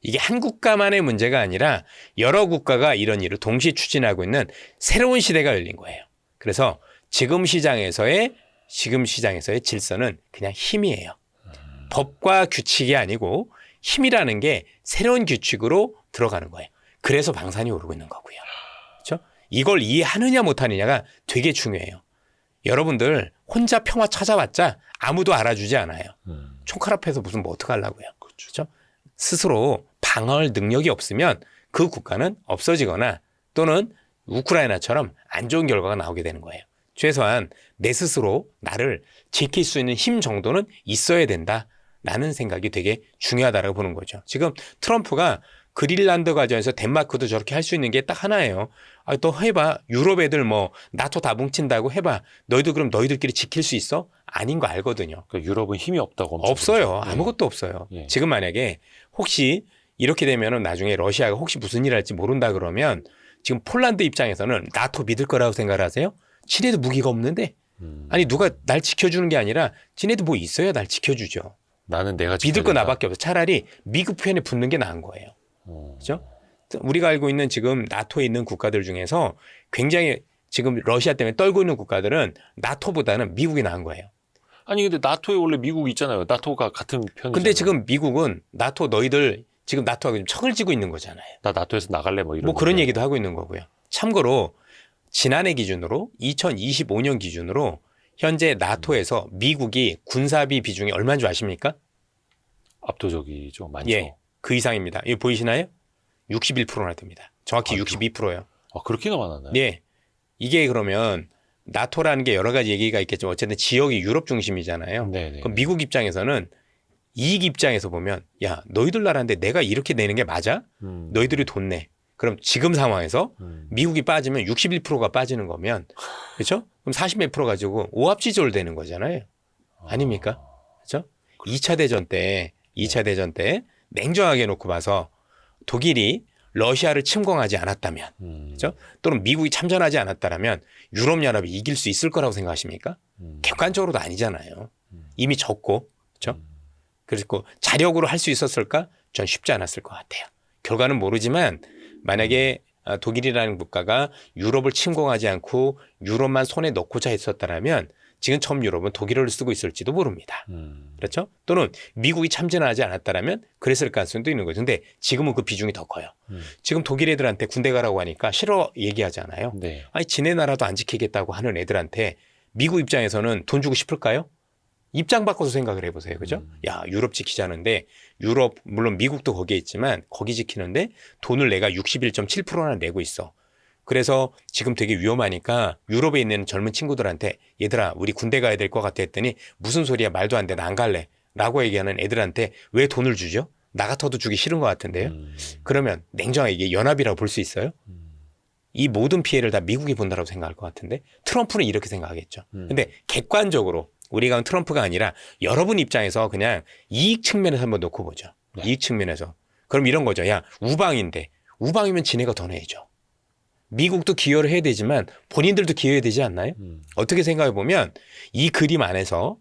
이게 한 국가만의 문제가 아니라 여러 국가가 이런 일을 동시에 추진하고 있는 새로운 시대가 열린 거예요. 그래서 지금 시장에서의 질서는 그냥 힘이에요. 법과 규칙이 아니고 힘이라는 게 새로운 규칙으로 들어가는 거예요. 그래서 방산이 오르고 있는 거고요. 그렇죠? 이걸 이해하느냐 못하느냐가 되게 중요해요. 여러분들 혼자 평화 찾아봤자 아무도 알아주지 않아요. 총칼 앞에서 무슨 뭐 어떡하려고요. 그렇죠? 스스로 방어할 능력이 없으면 그 국가는 없어지거나 또는 우크라이나처럼 안 좋은 결과가 나오게 되는 거예요. 최소한 내 스스로 나를 지킬 수 있는 힘 정도는 있어야 된다라는 생각이 되게 중요하다고 보는 거죠. 지금 트럼프가 그린란드 과정에서 덴마크도 저렇게 할 수 있는 게 딱 하나예요. 아, 또 해봐. 유럽 애들 뭐 나토 다 뭉친다고 해봐. 너희도 그럼 너희들끼리 지킬 수 있어? 아닌 거 알거든요. 그러니까 유럽은 힘이 없다고. 없어요. 그러죠. 아무것도 없어요. 예. 지금 만약에 혹시 이렇게 되면은 나중에 러시아가 혹시 무슨 일 할지 모른다 그러면 지금 폴란드 입장에서는 나토 믿을 거라고 생각을 하세요? 지네도 무기가 없는데 아니 누가 날 지켜주는 게 아니라 지네도 뭐 있어야 날 지켜주죠. 나는 내가 믿을 거 지켜야 된다. 나밖에 없어. 차라리 미국 편에 붙는 게 나은 거예요. 그렇죠? 우리가 알고 있는 지금 나토에 있는 국가들 중에서 굉장히 지금 러시아 때문에 떨고 있는 국가들은 나토보다는 미국이 나은 거예요. 아니 근데 나토에 원래 미국이 있잖아요. 나토가 같은 편이잖아요. 근데 지금 미국은 나토 너희들 지금 나토하고 좀 척을 지고 있는 거잖아요. 나 나토에서 나갈래 뭐 이런. 뭐 그런 거죠. 얘기도 하고 있는 거고요. 참고로 지난해 기준으로 2025년 기준으로 현재 나토에서 미국이 군사비 비중이 얼마인 줄 아십니까? 압도적이죠. 많죠. 예, 그 이상입니다. 이거 보이시나요? 61%나 됩니다. 정확히 아이고. 62%예요. 아, 그렇게나 많았나요? 예. 이게 그러면 나토라는 게 여러 가지 얘기가 있겠지만 어쨌든 지역이 유럽 중심이잖아요. 네네. 그럼 미국 입장에서는 이익 입장에서 보면 야 너희들 나라인데 내가 이렇게 내는 게 맞아? 너희들이 돈 내. 그럼 지금 상황에서 미국이 빠지면 61%가 빠지는 거면 그렇죠? 그럼 40몇 프로 가지고 오합지졸 되는 거잖아요. 아닙니까? 그렇죠? 2차 대전 때 냉정하게 놓고 봐서 독일이 러시아를 침공하지 않았다면 그렇죠? 또는 미국이 참전하지 않았다면 유럽연합이 이길 수 있을 거라고 생각하십니까? 객관적으로도 아니잖아요. 이미 졌고 그렇죠? 그리고 자력으로 할 수 있었을까? 전 쉽지 않았을 것 같아요. 결과는 모르지만 만약에 독일이라는 국가가 유럽을 침공하지 않고 유럽만 손에 넣고자 했었다면 지금 처음 유럽은 독일어를 쓰고 있을지도 모릅니다. 그렇죠? 또는 미국이 참전하지 않았다면 그랬을 가능성도 있는 거죠. 근데 지금은 그 비중이 더 커요. 지금 독일 애들한테 군대 가라고 하니까 싫어 얘기하잖아요. 네. 아니 지네 나라도 안 지키겠다고 하는 애들한테 미국 입장에서는 돈 주고 싶을까요? 입장 바꿔서 생각을 해보세요. 그죠? 야, 유럽 지키자는데 유럽 물론 미국도 거기에 있지만 거기 지키는데 돈을 내가 61.7%나 내고 있어. 그래서 지금 되게 위험하니까 유럽에 있는 젊은 친구들한테 얘들아 우리 군대 가야 될 것 같아 했더니 무슨 소리야 말도 안 돼 나 안 갈래 라고 얘기하는 애들한테 왜 돈을 주죠? 나 같아도 주기 싫은 것 같은데요. 그러면 냉정하게 이게 연합이라고 볼 수 있어요? 이 모든 피해를 다 미국이 본다라고 생각할 것 같은데 트럼프는 이렇게 생각하겠죠. 근데 객관적으로 우리가 트럼프가 아니라 여러분 입장에서 그냥 이익 측면에서 한번 놓고 보죠. 네. 이익 측면에서. 그럼 이런 거죠. 야 우방인데 우방이면 지네가 더 내죠. 미국도 기여를 해야 되지만 본인들도 기여해야 되지 않나요? 어떻게 생각해 보면 이 그림 안에서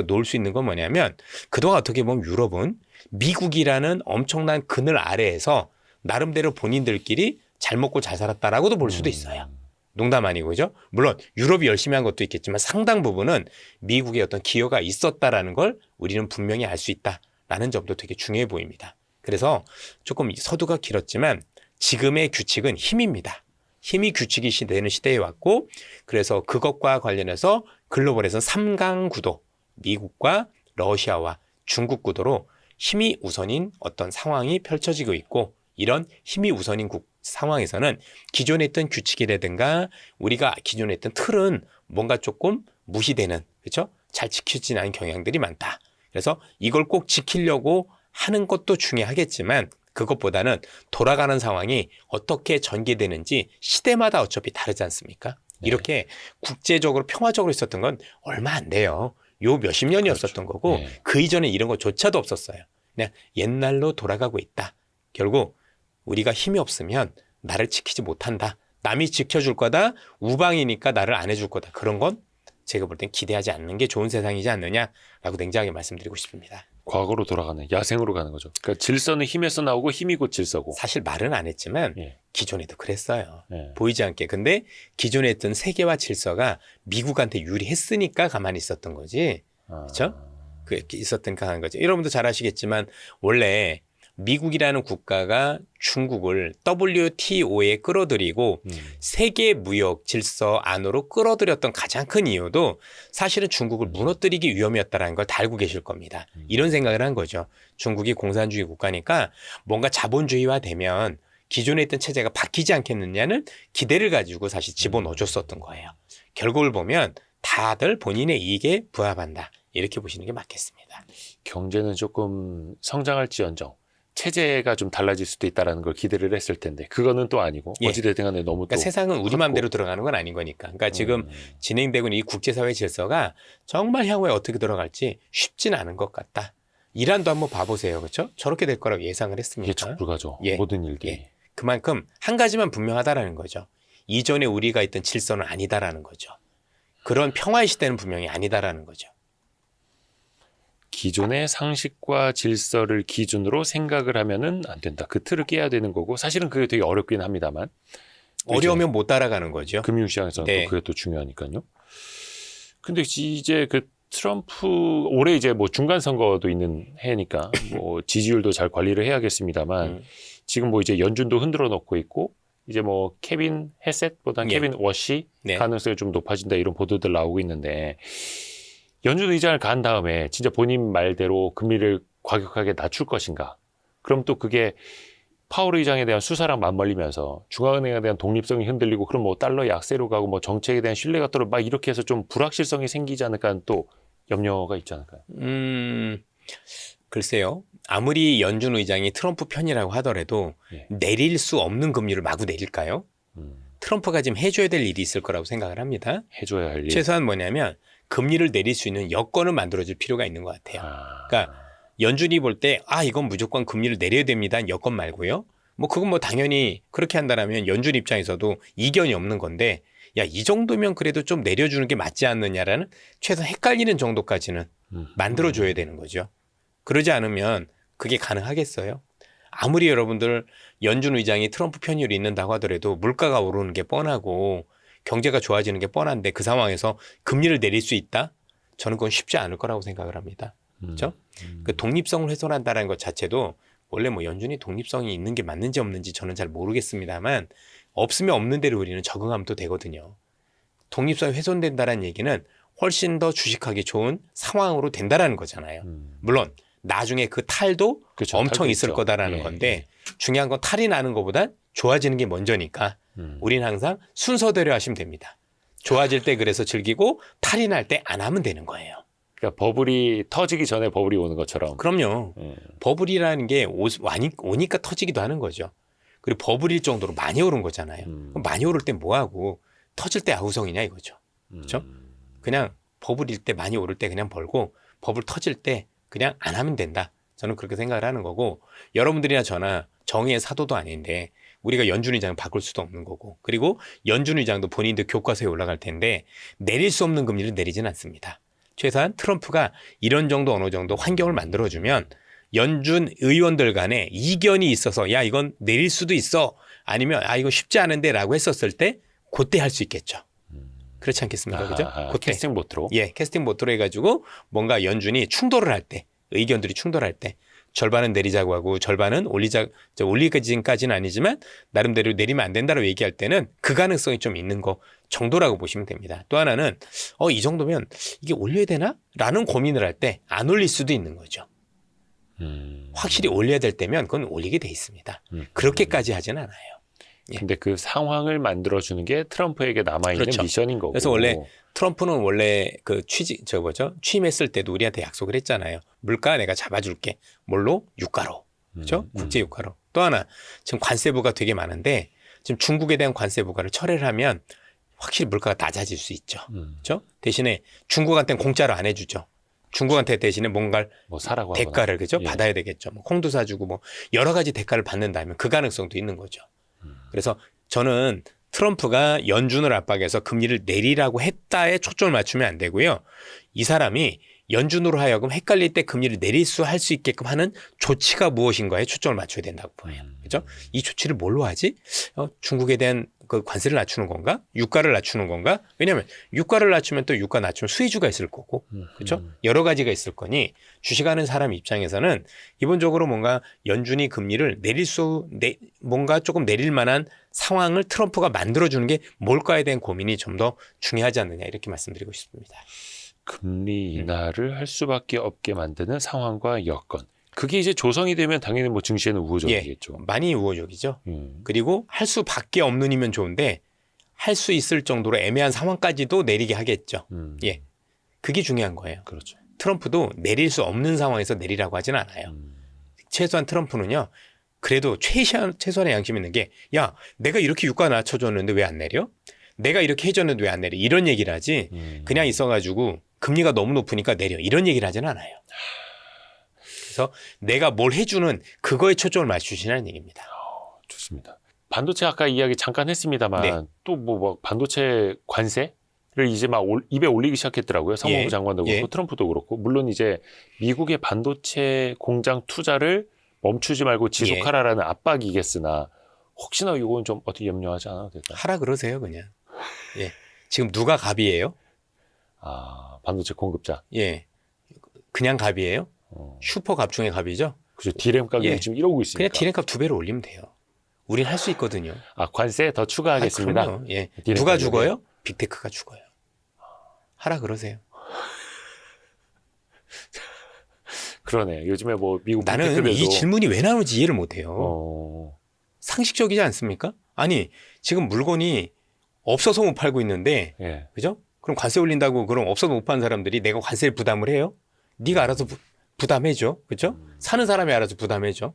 놀 수 있는 건 뭐냐면 그동안 어떻게 보면 유럽은 미국이라는 엄청난 그늘 아래에서 나름대로 본인들끼리 잘 먹고 잘 살았다라고도 볼 수도 있어요. 농담 아니고 그죠? 물론 유럽이 열심히 한 것도 있겠지만 상당 부분은 미국의 어떤 기여가 있었다라는 걸 우리는 분명히 알 수 있다라는 점도 되게 중요해 보입니다. 그래서 조금 서두가 길었지만 지금의 규칙은 힘입니다. 힘이 규칙이 되는 시대에 왔고 그래서 그것과 관련해서 글로벌에서 3강 구도, 미국과 러시아와 중국 구도로 힘이 우선인 어떤 상황이 펼쳐지고 있고 이런 힘이 우선인 상황에서는 기존에 있던 규칙이라든가 우리가 기존에 있던 틀은 뭔가 조금 무시되는, 그렇죠? 잘 지켜지지 않은 경향들이 많다. 그래서 이걸 꼭 지키려고 하는 것도 중요하겠지만 그것보다는 돌아가는 상황이 어떻게 전개되는지 시대마다 어차피 다르지 않습니까? 네. 이렇게 국제적으로 평화적으로 있었던 건 얼마 안 돼요. 요 몇십 년이었었던 그렇죠. 거고 네. 그 이전에 이런 것조차도 없었어요. 그냥 옛날로 돌아가고 있다. 결국 우리가 힘이 없으면 나를 지키지 못한다. 남이 지켜줄 거다. 우방이니까 나를 안 해줄 거다. 그런 건 제가 볼 땐 기대하지 않는 게 좋은 세상이지 않느냐라고 냉정하게 말씀드리고 싶습니다. 과거로 돌아가는 야생으로 가는 거죠. 그러니까 질서는 힘에서 나오고 힘이 곧 질서고. 사실 말은 안 했지만 예. 기존에도 그랬어요. 예. 보이지 않게. 근데 기존에 했던 세계화 질서가 미국한테 유리했으니까 가만히 있었던 거지. 그렇죠? 그렇게 있었던 강한 거죠. 여러분도 잘 아시겠지만 원래 미국이라는 국가가 중국을 WTO에 끌어들이고 세계 무역 질서 안으로 끌어들였던 가장 큰 이유도 사실은 중국을 무너뜨리기 위험이었다는 걸 다 알고 계실 겁니다. 이런 생각을 한 거죠. 중국이 공산주의 국가니까 뭔가 자본주의화 되면 기존에 있던 체제가 바뀌지 않겠느냐는 기대를 가지고 사실 집어넣어줬었던 거예요. 결국을 보면 다들 본인의 이익에 부합한다. 이렇게 보시는 게 맞겠습니다. 경제는 조금 성장할지언정 체제가 좀 달라질 수도 있다라는 걸 기대를 했을 텐데 그거는 또 아니고 예. 어찌됐든 간에 너무 그러니까 또 세상은 우리 컸고. 마음대로 들어가는 건 아닌 거니까. 그러니까 지금 진행되고 있는 이 국제사회 질서가 정말 향후에 어떻게 들어갈지 쉽진 않은 것 같다. 이란도 한번 봐보세요. 그렇죠? 저렇게 될 거라고 예상을 했습니까? 예측 불가죠. 예. 모든 일들이. 예. 그만큼 한 가지만 분명하다라는 거죠. 이전에 우리가 있던 질서는 아니다라는 거죠. 그런 평화의 시대는 분명히 아니다라는 거죠. 기존의 상식과 질서를 기준으로 생각을 하면은 안 된다. 그 틀을 깨야 되는 거고 사실은 그게 되게 어렵긴 합니다만 어려우면 못 따라가는 거죠. 금융시장에서는 네. 또 그게 또 중요하니까요. 근데 이제 그 트럼프 올해 이제 뭐 중간 선거도 있는 해니까 뭐 지지율도 잘 관리를 해야겠습니다만 지금 뭐 이제 연준도 흔들어 놓고 있고 이제 뭐 케빈 헤셋보다는 예. 케빈 워시 네. 가능성이 좀 높아진다 이런 보도들 나오고 있는데 연준 의장을 간 다음에 진짜 본인 말대로 금리를 과격하게 낮출 것인가? 그럼 또 그게 파월 의장에 대한 수사랑 맞물리면서 중앙은행에 대한 독립성이 흔들리고 그럼 뭐 달러 약세로 가고 뭐 정책에 대한 신뢰가 떨어 막 이렇게 해서 좀 불확실성이 생기지 않을까 하는 또 염려가 있지 않을까요? 글쎄요. 아무리 연준 의장이 트럼프 편이라고 하더라도 예. 내릴 수 없는 금리를 마구 내릴까요? 트럼프가 지금 해줘야 될 일이 있을 거라고 생각을 합니다. 해줘야 할 일. 최소한 뭐냐면 금리를 내릴 수 있는 여건을 만들어줄 필요가 있는 것 같아요. 그러니까 연준이 볼 때 이건 무조건 금리를 내려야 됩니다. 여건 말고요. 뭐 그건 뭐 당연히 그렇게 한다라면 연준 입장에서도 이견이 없는 건데 야, 이 정도면 그래도 좀 내려주는 게 맞지 않느냐라는 최소한 헷갈리는 정도까지는 만들어줘야 되는 거죠. 그러지 않으면 그게 가능하겠어요? 아무리 여러분들 연준 의장이 트럼프 편의로 있는다고 하더라도 물가가 오르는 게 뻔하고 경제가 좋아지는 게 뻔한데 그 상황에서 금리를 내릴 수 있다? 저는 그건 쉽지 않을 거라고 생각을 합니다. 그렇죠? 그 독립성을 훼손한다는 것 자체도 원래 뭐 연준이 독립성이 있는 게 맞는지 없는지 저는 잘 모르겠습니다만 없으면 없는 대로 우리는 적응하면 또 되거든요. 독립성이 훼손된다는 얘기는 훨씬 더 주식하기 좋은 상황으로 된다라는 거잖아요. 물론 나중에 그 탈도 그렇죠. 엄청 탈도 있을 있죠. 거다라는 예, 건데 중요한 건 탈이 나는 것보다 좋아지는 게 먼저니까 우리는 항상 순서대로 하시면 됩니다. 좋아질 때 그래서 즐기고 탈이 날 때 안 하면 되는 거예요. 그러니까 버블이 터지기 전에 버블이 오는 것처럼. 그럼요. 버블이라는 게 오니까 터지기도 하는 거죠. 그리고 버블일 정도로 많이 오른 거잖아요. 그럼 많이 오를 때 뭐하고 터질 때 아우성이냐 이거죠. 그렇죠? 그냥 버블일 때 많이 오를 때 그냥 벌고 버블 터질 때 그냥 안 하면 된다. 저는 그렇게 생각을 하는 거고 여러분들이나 저나 정의의 사도도 아닌데 우리가 연준 의장을 바꿀 수도 없는 거고 그리고 연준 의장도 본인도 교과서에 올라갈 텐데 내릴 수 없는 금리를 내리진 않습니다. 최소한 트럼프가 이런 정도 어느 정도 환경을 만들어주면 연준 의원들 간에 이견이 있어서 야 이건 내릴 수도 있어 아니면 아 이거 쉽지 않은데 라고 했었을 때 그때 할 수 있겠죠. 그렇지 않겠습니까? 그죠? 그때. 캐스팅 보트로. 예, 캐스팅 보트로 해가지고 뭔가 연준이 충돌을 할 때 의견들이 충돌할 때 절반은 내리자고 하고 절반은 올리기까지는 아니지만 나름대로 내리면 안 된다고 얘기할 때는 그 가능성이 좀 있는 거 정도라고 보시면 됩니다. 또 하나는 이 정도면 이게 올려야 되나? 라는 고민을 할 때 안 올릴 수도 있는 거죠. 확실히 올려야 될 때면 그건 올리게 돼 있습니다. 그렇게까지 하진 않아요. 예. 근데 그 상황을 만들어주는 게 트럼프에게 남아있는 그렇죠. 미션인 거고. 그래서 원래 트럼프는 원래 그 취임했을 때도 우리한테 약속을 했잖아요. 물가 내가 잡아줄게. 뭘로? 유가로. 그렇죠? 국제 유가로. 또 하나 지금 관세부가 되게 많은데 지금 중국에 대한 관세 부과를 철회를 하면 확실히 물가가 낮아질 수 있죠. 그렇죠? 대신에 중국한테는 공짜로 안 해주죠. 중국한테 대신에 뭔가를 뭐 사라고 대가를 그죠? 예. 받아야 되겠죠. 뭐 콩도 사주고 뭐 여러 가지 대가를 받는다면 그 가능성도 있는 거죠. 그래서 저는 트럼프가 연준을 압박해서 금리를 내리라고 했다에 초점을 맞추면 안 되고요. 이 사람이 연준으로 하여금 헷갈릴 때 금리를 내릴 수 할 수 있게끔 하는 조치가 무엇인가에 초점을 맞춰야 된다고 보여요. 그렇죠? 이 조치를 뭘로 하지? 중국에 대한 그 관세를 낮추는 건가? 유가를 낮추는 건가? 왜냐하면 유가를 낮추면 또 유가 낮추면 수혜주가 있을 거고, 그렇죠? 여러 가지가 있을 거니 주식하는 사람 입장에서는 기본적으로 뭔가 연준이 금리를 뭔가 조금 내릴 만한 상황을 트럼프가 만들어주는 게 뭘까에 대한 고민이 좀 더 중요하지 않느냐 이렇게 말씀드리고 싶습니다. 금리 인하를 할 수밖에 없게 만드는 상황과 여건. 그게 이제 조성이 되면 당연히 뭐 증시에는 우호적이겠죠. 많이 우호적이죠. 그리고 할 수밖에 없는이면 좋은데 할 수 있을 정도로 애매한 상황까지도 내리게 하겠죠. 예, 그게 중요한 거예요. 그렇죠. 트럼프도 내릴 수 없는 상황에서 내리라고 하진 않아요. 최소한 트럼프는요. 그래도 최소한의 양심 있는 게 야, 내가 이렇게 유가 낮춰줬는데 왜 안 내려? 내가 이렇게 해줬는데 왜 안 내려? 이런 얘기를 하지 그냥 있어가지고 금리가 너무 높으니까 내려. 이런 얘기를 하진 않아요. 그래서 내가 뭘 해주는 그거에 초점을 맞추시라는 얘기입니다. 좋습니다. 반도체 아까 이야기 잠깐 했습니다만 네. 또 뭐 반도체 관세를 이제 막 입에 올리기 시작했더라고요. 상무부 예. 장관도 그렇고 예. 트럼프도 그렇고. 물론 이제 미국의 반도체 공장 투자를 멈추지 말고 지속하라라는 압박이겠으나 혹시나 이건 좀 어떻게 염려하지 않아도 될까요? 하라 그러세요 그냥. 예. 지금 누가 갑이에요? 반도체 공급자. 예. 그냥 갑이에요? 슈퍼 갑 중에 갑이죠? 그죠. 디램 가격이 예. 지금 이러고 있으니까. 그냥 디램값 2배로 올리면 돼요. 우린 할 수 있거든요. 관세 더 추가하겠습니다. 그럼요. 예. 디램 누가 가격에. 죽어요? 빅테크가 죽어요. 하라 그러세요. 그러네. 요즘에 뭐 미국 나는 빅테크들도 이 질문이 왜 나오는지 이해를 못해요. 상식적이지 않습니까? 아니 지금 물건이 없어서 못 팔고 있는데 예. 그죠? 그럼 관세 올린다고 그럼 없어서 못 파는 사람들이 내가 관세를 부담을 해요? 네가 알아서 부담해줘. 그죠? 사는 사람이 알아서 부담해줘.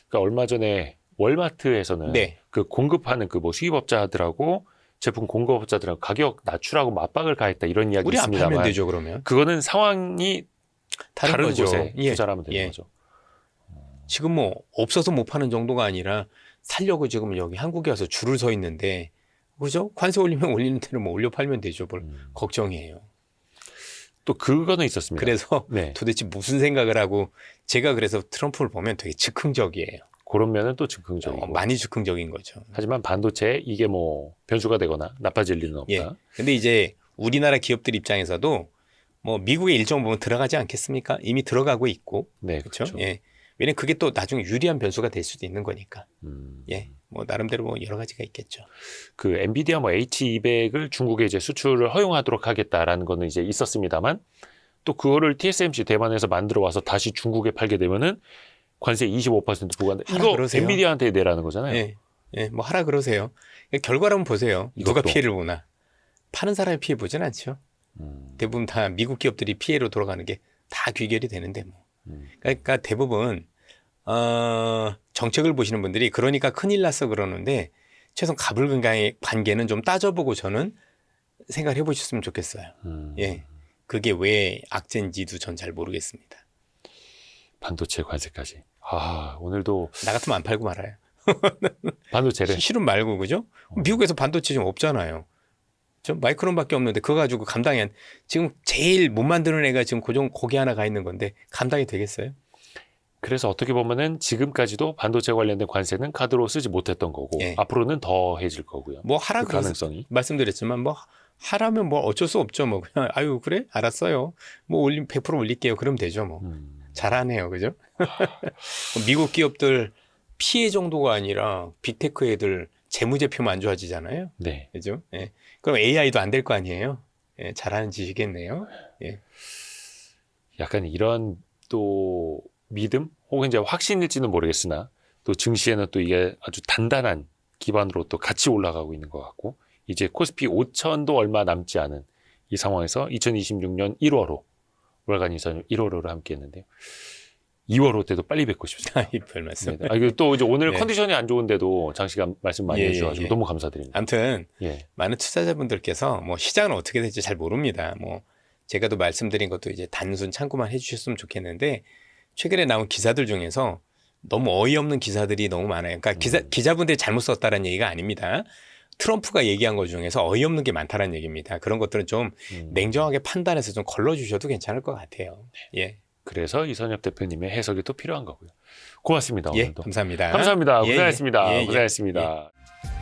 그러니까 얼마 전에 월마트에서는 네. 그 공급하는 그 뭐 수입업자들하고 제품 공급업자들하고 가격 낮추라고 압박을 가했다 이런 이야기 우리 안 있습니다만 팔면 되죠 그러면. 그거는 상황이 다른 거죠. 곳에 예. 투자를 하면 되는 예. 거죠. 지금 뭐 없어서 못 파는 정도가 아니라 살려고 지금 여기 한국에 와서 줄을 서 있는데 그죠? 관세 올리면 올리는 대로 뭐 올려 팔면 되죠. 뭘 걱정이에요. 또 그거는 있었습니다. 그래서 네. 도대체 무슨 생각을 하고 제가 그래서 트럼프를 보면 되게 즉흥적이에요. 그런 면은 또 즉흥적이고. 많이 즉흥적인 거죠. 하지만 반도체 이게 뭐 변수가 되거나 나빠질 리는 없다. 예. 근데 이제 우리나라 기업들 입장에서도 뭐 미국의 일정 부분 들어가지 않겠습니까? 이미 들어가고 있고. 네, 그렇죠? 그렇죠. 예. 왜냐면 그게 또 나중에 유리한 변수가 될 수도 있는 거니까. 예. 뭐 나름대로 뭐 여러 가지가 있겠죠. 그 엔비디아 뭐 H200을 중국에 이제 수출을 허용하도록 하겠다라는 거는 이제 있었습니다만 또 그거를 TSMC 대만에서 만들어 와서 다시 중국에 팔게 되면은 관세 25% 부과한다. 하라 이거 그러세요. 엔비디아한테 내라는 거잖아요. 예. 예. 뭐 하라 그러세요. 결과를 한번 보세요. 누가 이것도. 피해를 보나. 파는 사람이 피해 보진 않죠. 대부분 다 미국 기업들이 피해로 돌아가는 게 다 귀결이 되는데 뭐. 그러니까 대부분 정책을 보시는 분들이 그러니까 큰일 났어 그러는데 최소한 가불근간의 관계는 좀 따져보고 저는 생각을 해보셨으면 좋겠어요. 예, 그게 왜 악재인지도 전 잘 모르겠습니다. 반도체 관세까지. 오늘도 나 같으면 안 팔고 말아요. 반도체를. 실은 말고 그죠? 미국에서 반도체 좀 없잖아요. 저 마이크론밖에 없는데 그거 가지고 지금 제일 못 만드는 애가 지금 거기 하나 가 있는 건데 감당이 되겠어요? 그래서 어떻게 보면은 지금까지도 반도체 관련된 관세는 카드로 쓰지 못했던 거고 예. 앞으로는 더해질 거고요. 뭐 하라 그 가능성이. 말씀드렸지만 뭐 하라면 뭐 어쩔 수 없죠. 뭐 그냥 아유 그래 알았어요. 뭐 100% 올릴게요. 그러면 되죠. 뭐 잘하네요, 그죠? 미국 기업들 피해 정도가 아니라 빅테크 애들 재무제표만 안 좋아지잖아요. 네. 그죠? 예. 그럼 AI도 안 될 거 아니에요. 예, 잘하는 짓이겠네요. 예. 약간 이런 또 믿음 혹은 이제 확신일지는 모르겠으나 또 증시에는 또 이게 아주 단단한 기반으로 또 같이 올라가고 있는 것 같고 이제 코스피 5천도 얼마 남지 않은 이 상황에서 2026년 1월호 월간 이선 1월호를 함께 했는데요. 2월호 때도 빨리 뵙고 싶습니다. 별 말씀. 네. 이거 또 이제 오늘 네. 컨디션이 안 좋은데도 장시간 말씀 많이 예, 해주셔가지고 예. 너무 감사드립니다. 아무튼 예. 많은 투자자분들께서 뭐 시장은 어떻게 될지 잘 모릅니다. 뭐 제가 또 말씀드린 것도 이제 단순 참고만 해주셨으면 좋겠는데 최근에 나온 기사들 중에서 너무 어이없는 기사들이 너무 많아요. 그러니까 기자분들이 잘못 썼다는 얘기가 아닙니다. 트럼프가 얘기한 것 중에서 어이없는 게 많다는 얘기입니다. 그런 것들은 좀 냉정하게 판단해서 좀 걸러주셔도 괜찮을 것 같아요. 예, 그래서 이선엽 대표님의 해석이 또 필요한 거고요. 고맙습니다. 예, 오늘도. 감사합니다. 감사합니다. 예, 예. 고생하셨습니다. 예, 예. 고생하셨습니다. 예.